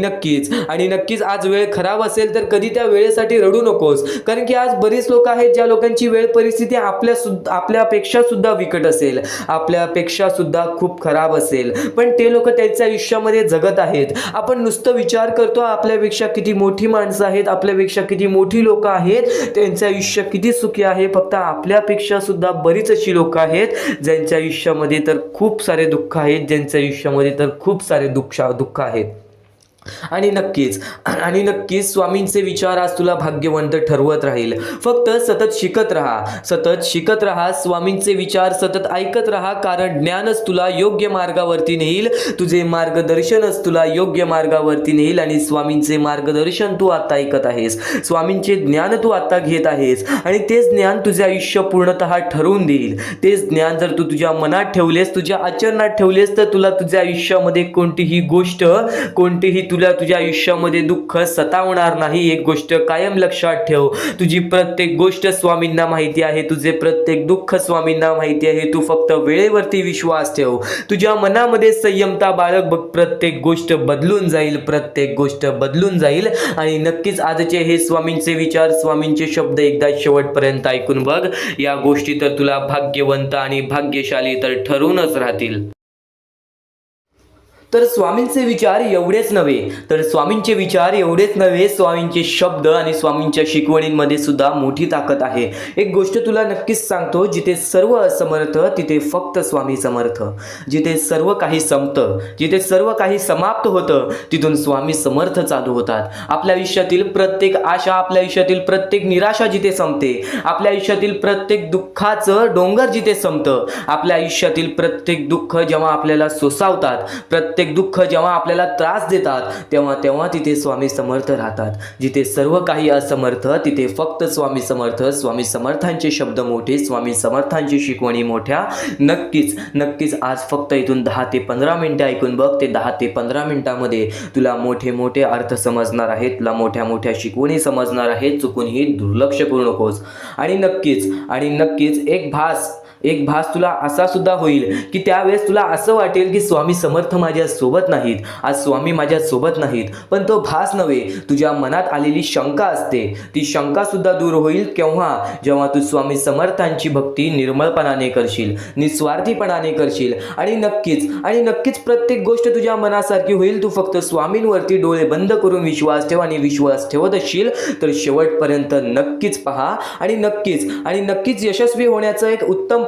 नक्कीच आज वेळ खराब असेल तर कधी त्या वेळेसाठी रडू नकोस. कारण की आज बरीच लोक आहेत ज्या लोकांची वेळ परिस्थिती आपल्यापेक्षा सुद्धा विकट असेल, आपल्यापेक्षा सुद्धा खूप खराब असेल, पण ते लोक त्यांच्या आयुष्यामध्ये जगत आहेत. आपण नुसतं विचार करतो आपल्यापेक्षा किती मोठी माणसं आहेत, आपल्यापेक्षा किती मोठी लोक आहेत, त्यांचं आयुष्य किती सुखी आहे. फक्त आपल्यापेक्षा सुद्धा बरीच अशी लोक आहेत ज्यांच्या आयुष्यामध्ये तर खूप सारे दुःख आहेत, ज्यांच्या आयुष्यामध्ये तर खूप सारे दुःख आहेत. आणि नक्कीच स्वामींचे विचार आज तुला भाग्यवंत ठरवत राहील. फक्त सतत शिकत राहा, स्वामींचे विचार सतत ऐकत राहा. कारण ज्ञानच तुला योग्य मार्गावरती नेईल, तुझे मार्गदर्शनच तुला योग्य मार्गावरती नेईल. आणि स्वामींचे मार्गदर्शन तू आता ऐकत आहेस, स्वामींचे ज्ञान तू आता घेत आहेस आणि तेच ज्ञान तुझे आयुष्य पूर्णतः ठरवून देईल. तेच ज्ञान जर तू तुझ्या मनात ठेवलेस, तुझ्या आचरणात ठेवलेस, तर तुला तुझ्या आयुष्यामध्ये कोणतीही तुला तुझ्या आयुष्यामध्ये दुःख सतावणार नाही. एक गोष्ट कायम लक्षात ठेव, तुझी प्रत्येक गोष्ट स्वामींना माहिती आहे, तुझे प्रत्येक दुःख स्वामींना माहिती आहे. तू फक्त वेळेवरती विश्वास ठेव, तुझ्या मनामध्ये संयमता बाळग. बघ, प्रत्येक गोष्ट बदलून जाईल. आणि नक्कीच आजचे हे स्वामींचे विचार, स्वामींचे शब्द एकदा शेवटपर्यंत ऐकून बघ. या गोष्टी तर तुला भाग्यवंत आणि भाग्यशाली तर ठरूनच राहतील. तर स्वामींचे विचार एवढेच नव्हे, तर स्वामींचे विचार एवढेच नव्हे, स्वामींचे शब्द आणि स्वामींच्या शिकवणींमध्ये सुद्धा मोठी ताकद आहे. एक गोष्ट तुला नक्कीच सांगतो, जिथे सर्व असमर्थ तिथे फक्त स्वामी समर्थ. जिथे सर्व काही संपतं, जिथे सर्व काही समाप्त होतं, तिथून स्वामी समर्थ चालू होतात. आपल्या आयुष्यातील प्रत्येक आशा, आपल्या आयुष्यातील प्रत्येक निराशा जिथे संपते, आपल्या आयुष्यातील प्रत्येक दुःखाचं डोंगर जिथे संपतं, आपल्या आयुष्यातील प्रत्येक दुःख जेव्हा आपल्याला सोसावतात, प्रत्येक दुःख जेव्हा आपल्याला त्रास देतात, तेव्हा तेव्हा तिथे स्वामी समर्थ राहतात. जिथे सर्व काही असमर्थ तिथे फक्त स्वामी समर्थ. स्वामी समर्थांचे शब्द मोठे, स्वामी समर्थांची शिकवणी मोठ्या. नक्कीच नक्कीच आज फक्त इथून 10 ते 15 मिनिटं ऐकून बघ. ते 10 ते 15 मिनिटामध्ये तुला मोठे मोठे अर्थ समजणार आहेत, तुला मोठ्या मोठ्या शिकवणी समजणार आहेत. चुकूनही दुर्लक्ष करू नकोस. आणि नक्कीच एक भास तुला असा सुद्धा होईल की त्यावेळेस तुला असं वाटेल की स्वामी समर्थ माझ्या सोबत नाहीत, आज स्वामी माझ्या सोबत नाहीत. पण तो भास नव्हे, तुझ्या मनात आलेली शंका असते. ती शंका सुद्धा दूर होईल केव्हा? जेव्हा तू स्वामी समर्थांची भक्ती निर्मळपणाने करशील, निस्वार्थीपणाने करशील. आणि नक्कीच प्रत्येक गोष्ट तुझ्या मनासारखी होईल. तू फक्त स्वामींवरती डोळे बंद करून विश्वास ठेव, आणि विश्वास ठेवत असशील तर शेवटपर्यंत नक्कीच पहा. आणि नक्कीच यशस्वी होण्याचं एक उत्तम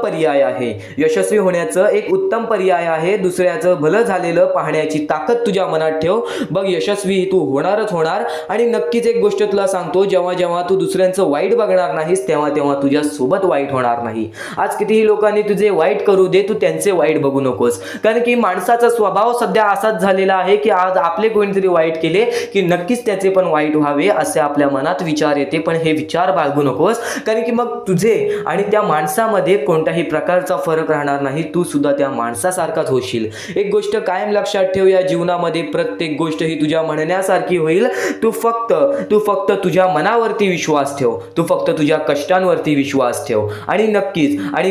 पर्याय आहे. दुसऱ्याचं भलं झालेलं पाहण्याची ताकद तुझ्या मनात ठेव. बघ, यशस्वी तू होणारच होणार. आणि नक्कीच एक गोष्ट तुला सांगतो, जेव्हा तू दुसऱ्यांचं वाईट बघणार नाहीस, तेव्हा तुझ्या सोबत वाईट होणार नाही. आज कितीही लोकांनी तुझे वाईट करू दे, तू त्यांचे वाईट बघू नकोस. कारण की माणसाचा स्वभाव सध्या असाच झालेला आहे की आज आपले कोणीतरी वाईट केले की नक्कीच त्याचे पण वाईट व्हावे असे आपल्या मनात विचार येते. पण हे विचार बाळगू नकोस, कारण की मग तुझे आणि त्या माणसामध्ये कोणत्याही प्रकारचा फरक राहणार नाही. तू सुद्धा त्या माणसासारखाच होशील. एक गोष्ट कायम लक्षात ठेव, या जीवनामध्ये प्रत्येक गोष्ट ही तुझ्या म्हणण्यासारखी होईल. तू फक्त तुझ्या मनावरती विश्वास ठेव, तू फक्त तुझ्या कष्टांवरती विश्वास ठेव. आणि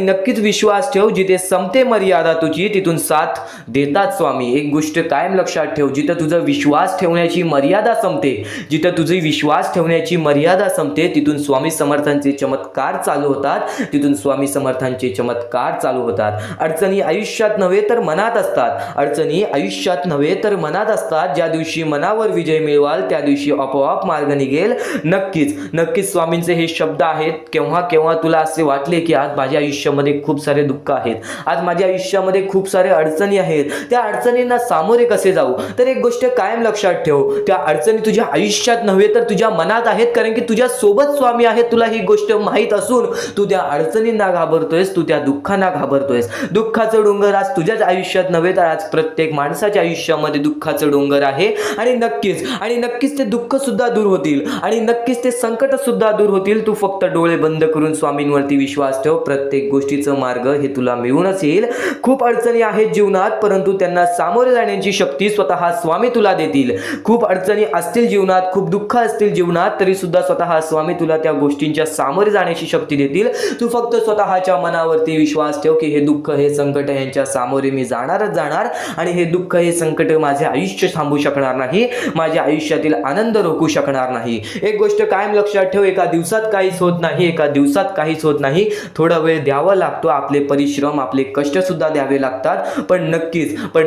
नक्कीच विश्वास ठेव. जिथे संपते मर्यादा तुझी, तिथून साथ देतात स्वामी. एक गोष्ट कायम लक्षात ठेव, जिथं तुझा विश्वास ठेवण्याची मर्यादा संपते, जिथं तुझी विश्वास ठेवण्याची मर्यादा संपते, तिथून स्वामी समर्थांचे चमत्कार चालू होतात. अडचणी आयुष्यात नव्हे तर मनात असतात. ज्या दिवशी मनावर विजय मिळवाल त्या दिवशी आपोआप मार्ग निघेल. नक्कीच स्वामींचे हे शब्द आहेत. केव्हा तुला असे वाटले की आज माझ्या आयुष्यामध्ये खूप सारे दुःख आहेत, आज माझ्या आयुष्यामध्ये खूप सारे अडचणी आहेत, त्या अडचणींना सामोरे कसे जाऊ? तर एक गोष्ट कायम लक्षात ठेव, त्या अडचणी तुझ्या आयुष्यात नव्हे तर तुझ्या मनात आहेत. कारण की तुझ्या सोबत स्वामी आहेत. तुला ही गोष्ट माहीत असून तू त्या अडचणींना घाबरतोयस, तू त्या दुःखांना घाबरतोयस. दुःखाचं डोंगर आज तुझ्याच आयुष्यात नव्हे तर आज प्रत्येक माणसाच्या आयुष्यामध्ये दुःखाचं डोंगर आहे. आणि नक्कीच ते दुःख सुद्धा दूर होतील, आणि नक्कीच ते संकट सुद्धा दूर होतील. तू फक्त डोळे बंद करून स्वामींवरती विश्वास ठेव. प्रत्येक गोष्टीचं मार्ग हे तुला मिळूनच येईल. खूप अडचणी आहेत जीवनात, परंतु त्यांना सामोरे जाण्याची शक्ती स्वतः स्वामी तुला देतील. खूप अडचणी असतील जीवनात, खूप दुःख असतील जीवनात, तरी सुद्धा स्वतः स्वामी तुला त्या गोष्टींच्या सामोरे जाण्याची शक्ती देतील. तू फक्त स्वतःच्या मनावरती विश्वास ठेव की हे दुःख, हे संकट यांच्या सामोरे मी जाणारच जाणार, आणि हे दुःख, हे संकट माझे आयुष्य थांबू शकणार नाही, माझ्या आयुष्यातील आनंद रोखू शकणार नाही. एक गोष्ट कायम लक्षात ठेव, एका दिवसात काहीच होत नाही. थोडा वेळ द्यावा लागतो, आपले परिश्रम, आपले कष्ट सुद्धा द्यावे लागतात. पण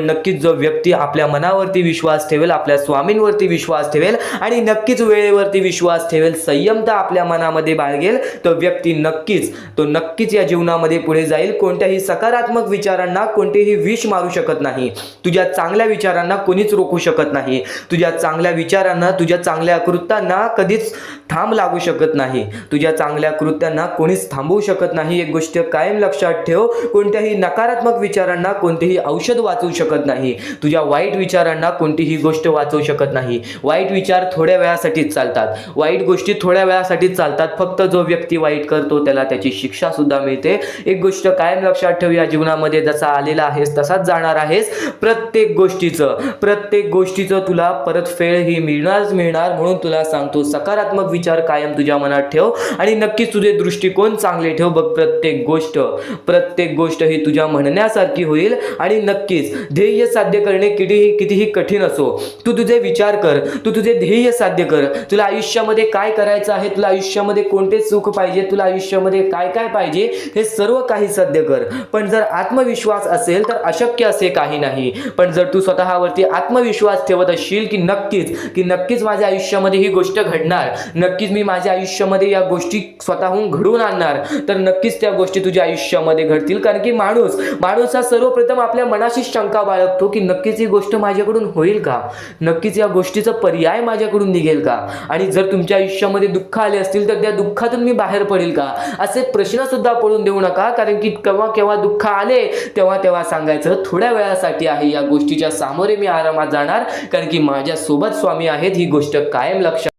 नक्कीच जो व्यक्ती आपल्या मनावरती विश्वास ठेवेल, आपल्या स्वामींवरती विश्वास ठेवेल, आणि नक्कीच वेळेवरती विश्वास ठेवेल, संयमता आपल्या मनामध्ये बाळगेल, तो व्यक्ती नक्कीच या जीवनामध्ये पुढे जाईल. कोणत्याही सकारात्मक विचारांना कोणतेही विष मारू शकत नाही. तुझ्या चांगल्या विचारांना कोणीच रोखू शकत नाही. तुझ्या चांगल्या विचारांना, तुझ्या चांगल्या कृत्यांना कधीच थांब लागू शकत नाही. तुझ्या चांगल्या कृत्यांना कोणीच थांबवू शकत नाही. एक गोष्ट कायम लक्षात ठेव, कोणत्याही नकारात्मक विचारांना कोणतेही औषध वाचवू शकत नाही. तुझ्या वाईट विचारांना कोणतीही गोष्ट वाचवू शकत नाही. वाईट विचार थोड्या वेळासाठीच चालतात, वाईट गोष्टी थोड्या वेळासाठीच चालतात. फक्त जो व्यक्ती वाईट करतो त्याला त्याची शिक्षा सुद्धा मिळते. एक गोष्ट कायम लक्षात ठेव, या जीवनामध्ये जसा आलेला आहेस तसाच जाणार आहेस. प्रत्येक गोष्टीचं तुला परतफेड ही मिळणार. म्हणून तुला सांगतो, सकारात्मक विचार कायम तुझ्या मनात ठेव, आणि नक्कीच तुझे दृष्टिकोन चांगले ठेव. बघ, प्रत्येक गोष्ट ही तुझ्या म्हणण्यासारखी होईल. आणि नक्कीच ध्येय साध्य करणे कितीही कठीण असो, तू तुझे विचार कर, तू तुझे ध्येय साध्य कर. तुला आयुष्यामध्ये काय करायचं आहे, तुला आयुष्यामध्ये कोणते सुख पाहिजे, तुला आयुष्यामध्ये काय पाहिजे, हे सर्व काही सध्य कर. पण जर आत्मविश्वास असेल तर अशक्य असे काही नाही. पण जर तू स्वतःवरती आत्मविश्वास ठेवत असशील की नक्कीच माझ्या आयुष्यामध्ये ही गोष्ट घडणार, नक्कीच मी माझ्या आयुष्यामध्ये या गोष्टी स्वतःहून घडवून आणणार, तर नक्कीच त्या गोष्टी तुझ्या आयुष्यामध्ये घडतील. कारण की माणूस हा सर्वप्रथम आपल्या मनाशी शंका बाळगतो की नक्कीच ही गोष्ट माझ्याकडून होईल का, नक्कीच या गोष्टीचा पर्याय माझ्याकडून निघेल का, आणि जर तुमच्या आयुष्यामध्ये दुःख आले असतील तर त्या दुःखातून मी बाहेर पडेल का, असे प्रश्न सुद्धा पडून देऊ नका. कारण की केव्हा दुःख आले तेव्हा सांगायचं थोड्या वेळासाठी आहे, या गोष्टीच्या सामोरे मी आरामात जाणार, कारण की माझ्या सोबत स्वामी आहेत. ही गोष्ट कायम लक्षात.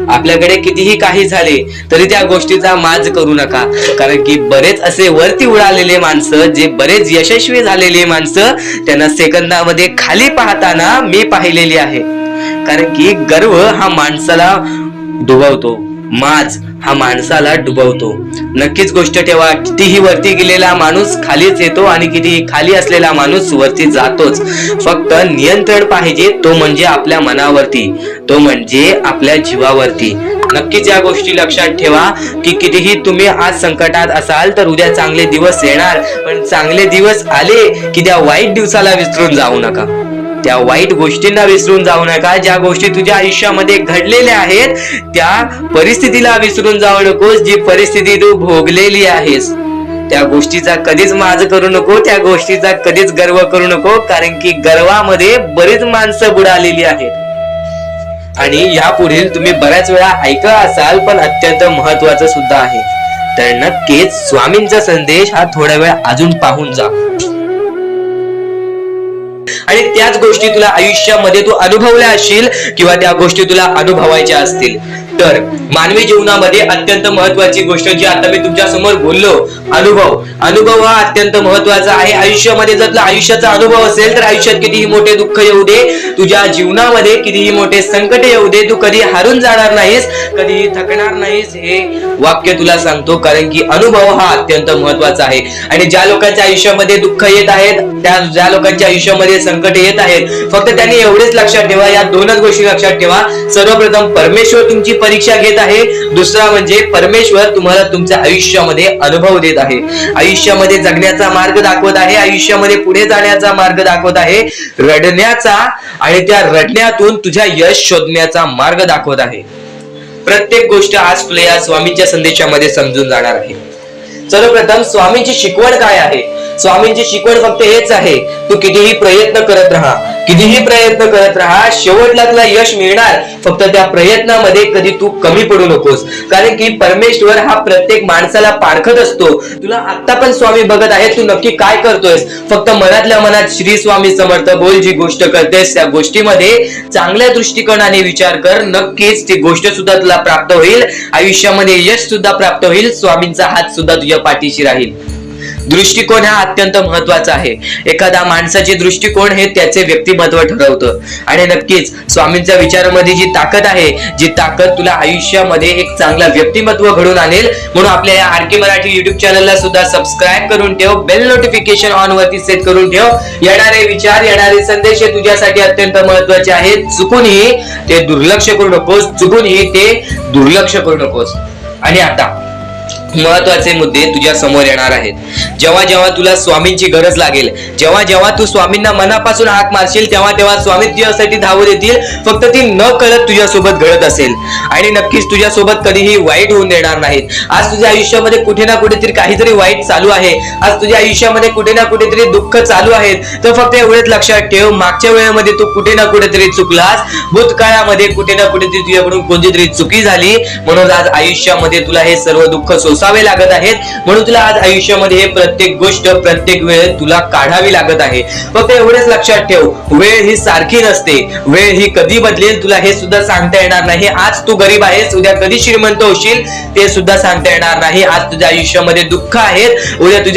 आपल्याकडे कितीही काही झाले तरी त्या गोष्टीचा माज करू नका. कारण की बरेच असे वरती उडालेले माणसं, जे बरेच यशस्वी झालेले माणसं, त्यांना सेकंदामध्ये खाली पाहताना मी पाहिलेली आहे. कारण की गर्व हा माणसाला डुबवतो, माज हा माणसाला डुबवतो. नक्कीच गोष्ट ठेवा, कितीही वरती गेलेला माणूस खालीच येतो आणि कितीही खाली असलेला माणूस वरती जातोच. फक्त नियंत्रण पाहिजे, तो म्हणजे आपल्या मनावरती, तो म्हणजे आपल्या जीवावरती. नक्कीच या गोष्टी लक्षात ठेवा की कितीही तुम्ही आज संकटात असाल तर उद्या चांगले दिवस येणार. पण चांगले दिवस आले की त्या वाईट दिवसाला विसरून जाऊ नका, त्या वाईट गोष्टींना विसरून जाऊ नका. ज्या गोष्टी तुझ्या आयुष्यामध्ये घडलेल्या आहेत त्या परिस्थितीला विसरून जाऊ नकोस. जी परिस्थिती तू भोगलेली आहेस त्या गोष्टीचा कधीच माज करू नको, त्या गोष्टीचा कधीच गर्व करू नको. कारण की गर्वामध्ये बरीच माणसं बुडालेली आहेत. आणि यापुढील तुम्ही बऱ्याच वेळा ऐकलं असाल, पण अत्यंत महत्वाचं सुद्धा आहे. तर नक्कीच स्वामींचा संदेश हा थोडा वेळ अजून पाहून जा. आणि त्याच गोष्टी तुला आयुष्यामध्ये तू अनुभवल्या असशील किंवा त्या गोष्टी तुला अनुभवायच्या असतील. तर मानवी जीवनामध्ये अत्यंत महत्वाची गोष्ट जी आता मी तुमच्या समोर बोललो, अनुभव हा अत्यंत महत्वाचा आहे. आयुष्यामध्ये जर तुला आयुष्याचा अनुभव असेल तर आयुष्यात कितीही मोठे दुःख येऊ दे, तुझ्या जीवनामध्ये कितीही मोठे संकट येऊ दे, तू कधी हारून जाणार नाहीस, कधीही थकणार नाहीस, हे वाक्य तुला सांगतो. कारण की अनुभव हा अत्यंत महत्वाचा आहे. आणि ज्या लोकांच्या आयुष्यामध्ये दुःख येत आहेत, ज्या लोकांच्या आयुष्यामध्ये संकट येत आहेत, फक्त त्यांनी एवढेच लक्षात ठेवा, या दोनच गोष्टी लक्षात ठेवा. सर्वप्रथम परमेश्वर तुमची परीक्षा घेत आहे, दुसरा म्हणजे परमेश्वर तुम्हाला तुमच्या आयुष्यामध्ये अनुभव देत आहे, आयुष्यामध्ये जगण्याचा मार्ग दाखवत आहे, आयुष्यामध्ये पुढे जाण्याचा मार्ग दाखवत आहे, रडण्याचा आणि त्या रडण्यातून तुझ्या यश शोधण्याचा मार्ग दाखवत आहे. प्रत्येक गोष्ट आज तुला या स्वामींच्या संदेशामध्ये समजून जाणार आहे. सर्वप्रथम स्वामींची शिकवण काय आहे? स्वामींची शिकवण फक्त हेच आहे, तू कितीही प्रयत्न करत राहा, शेवटला तुला यश मिळणार. फक्त त्या प्रयत्नामध्ये कधी तू कमी पडू नकोस. कारण की परमेश्वर हा प्रत्येक माणसाला पारखत असतो. तुला आता पण स्वामी बघत आहे, तू नक्की काय करतोयस. फक्त मनातल्या मनात श्री स्वामी समर्थ बोल. जी गोष्ट करतेस त्या गोष्टीमध्ये चांगल्या दृष्टिकोनाने विचार कर, नक्कीच ती गोष्ट सुद्धा तुला प्राप्त होईल, आयुष्यामध्ये यश सुद्धा प्राप्त होईल, स्वामींचा हात सुद्धा तुझ्या पाठीशी राहील. दृष्टिकोन हा अत्यंत महत्वाचा आहे. एखाद्या माणसाचे दृष्टिकोन हे त्याचे व्यक्तिमत्व ठरवतं. आणि नक्कीच स्वामींच्या विचारामध्ये जी ताकद आहे, जी ताकद तुला आयुष्यामध्ये एक चांगला व्यक्तिमत्व घडून आणेल. म्हणून आपल्या या आरके मराठी युट्यूब चॅनलला सुद्धा सबस्क्राईब करून ठेव, बेल नोटिफिकेशन ऑन वरती सेट करून ठेव. येणारे विचार, येणारे संदेश हे तुझ्यासाठी अत्यंत महत्वाचे आहेत. चुकूनही ते दुर्लक्ष करू नकोस. आणि आता महत्वाचे मुद्दे तुझ्या समोर येणार आहेत. जेव्हा तुला स्वामींची गरज लागेल, जेव्हा तू स्वामींना मनापासून हाक मारशील, तेव्हा स्वामी तुझ्यासाठी धावत येतील. फक्त ती न कळत तुझ्यासोबत घडत असेल आणि नक्कीच तुझ्यासोबत कधीही वाईट होऊन देणार नाहीत. आज तुझ्या आयुष्यामध्ये कुठे ना कुठेतरी काहीतरी वाईट चालू आहे, आज तुझ्या आयुष्यामध्ये कुठे ना कुठेतरी दुःख चालू आहेत, तर फक्त एवढेच लक्षात ठेव, मागच्या वेळेमध्ये तू कुठे ना कुठेतरी चुकलास, भूतकाळामध्ये कुठे ना कुठेतरी तुझ्याकडून कोणतीतरी चुकी झाली, म्हणून आज आयुष्यामध्ये तुला हे सर्व दुःख सोसावे लागत आहेत. म्हणून तुला आज आयुष्यामध्ये हे प्रत्येक गोष्ट, प्रत्येक वेळ तुला काढावी लागत आहे. फक्त एवढेच लक्षात ठेव, वेळ ही सारखी नसते, वेळ ही कधी बदलेल तुला हे सुद्धा सांगता येणार नाही. आज तू गरीब आहेस, उद्या कधी श्रीमंत होशील ते सुद्धा सांगता येणार नाही. आज तुझ्या आयुष्यामध्ये दुःख आहेत, उद्या तुझ्या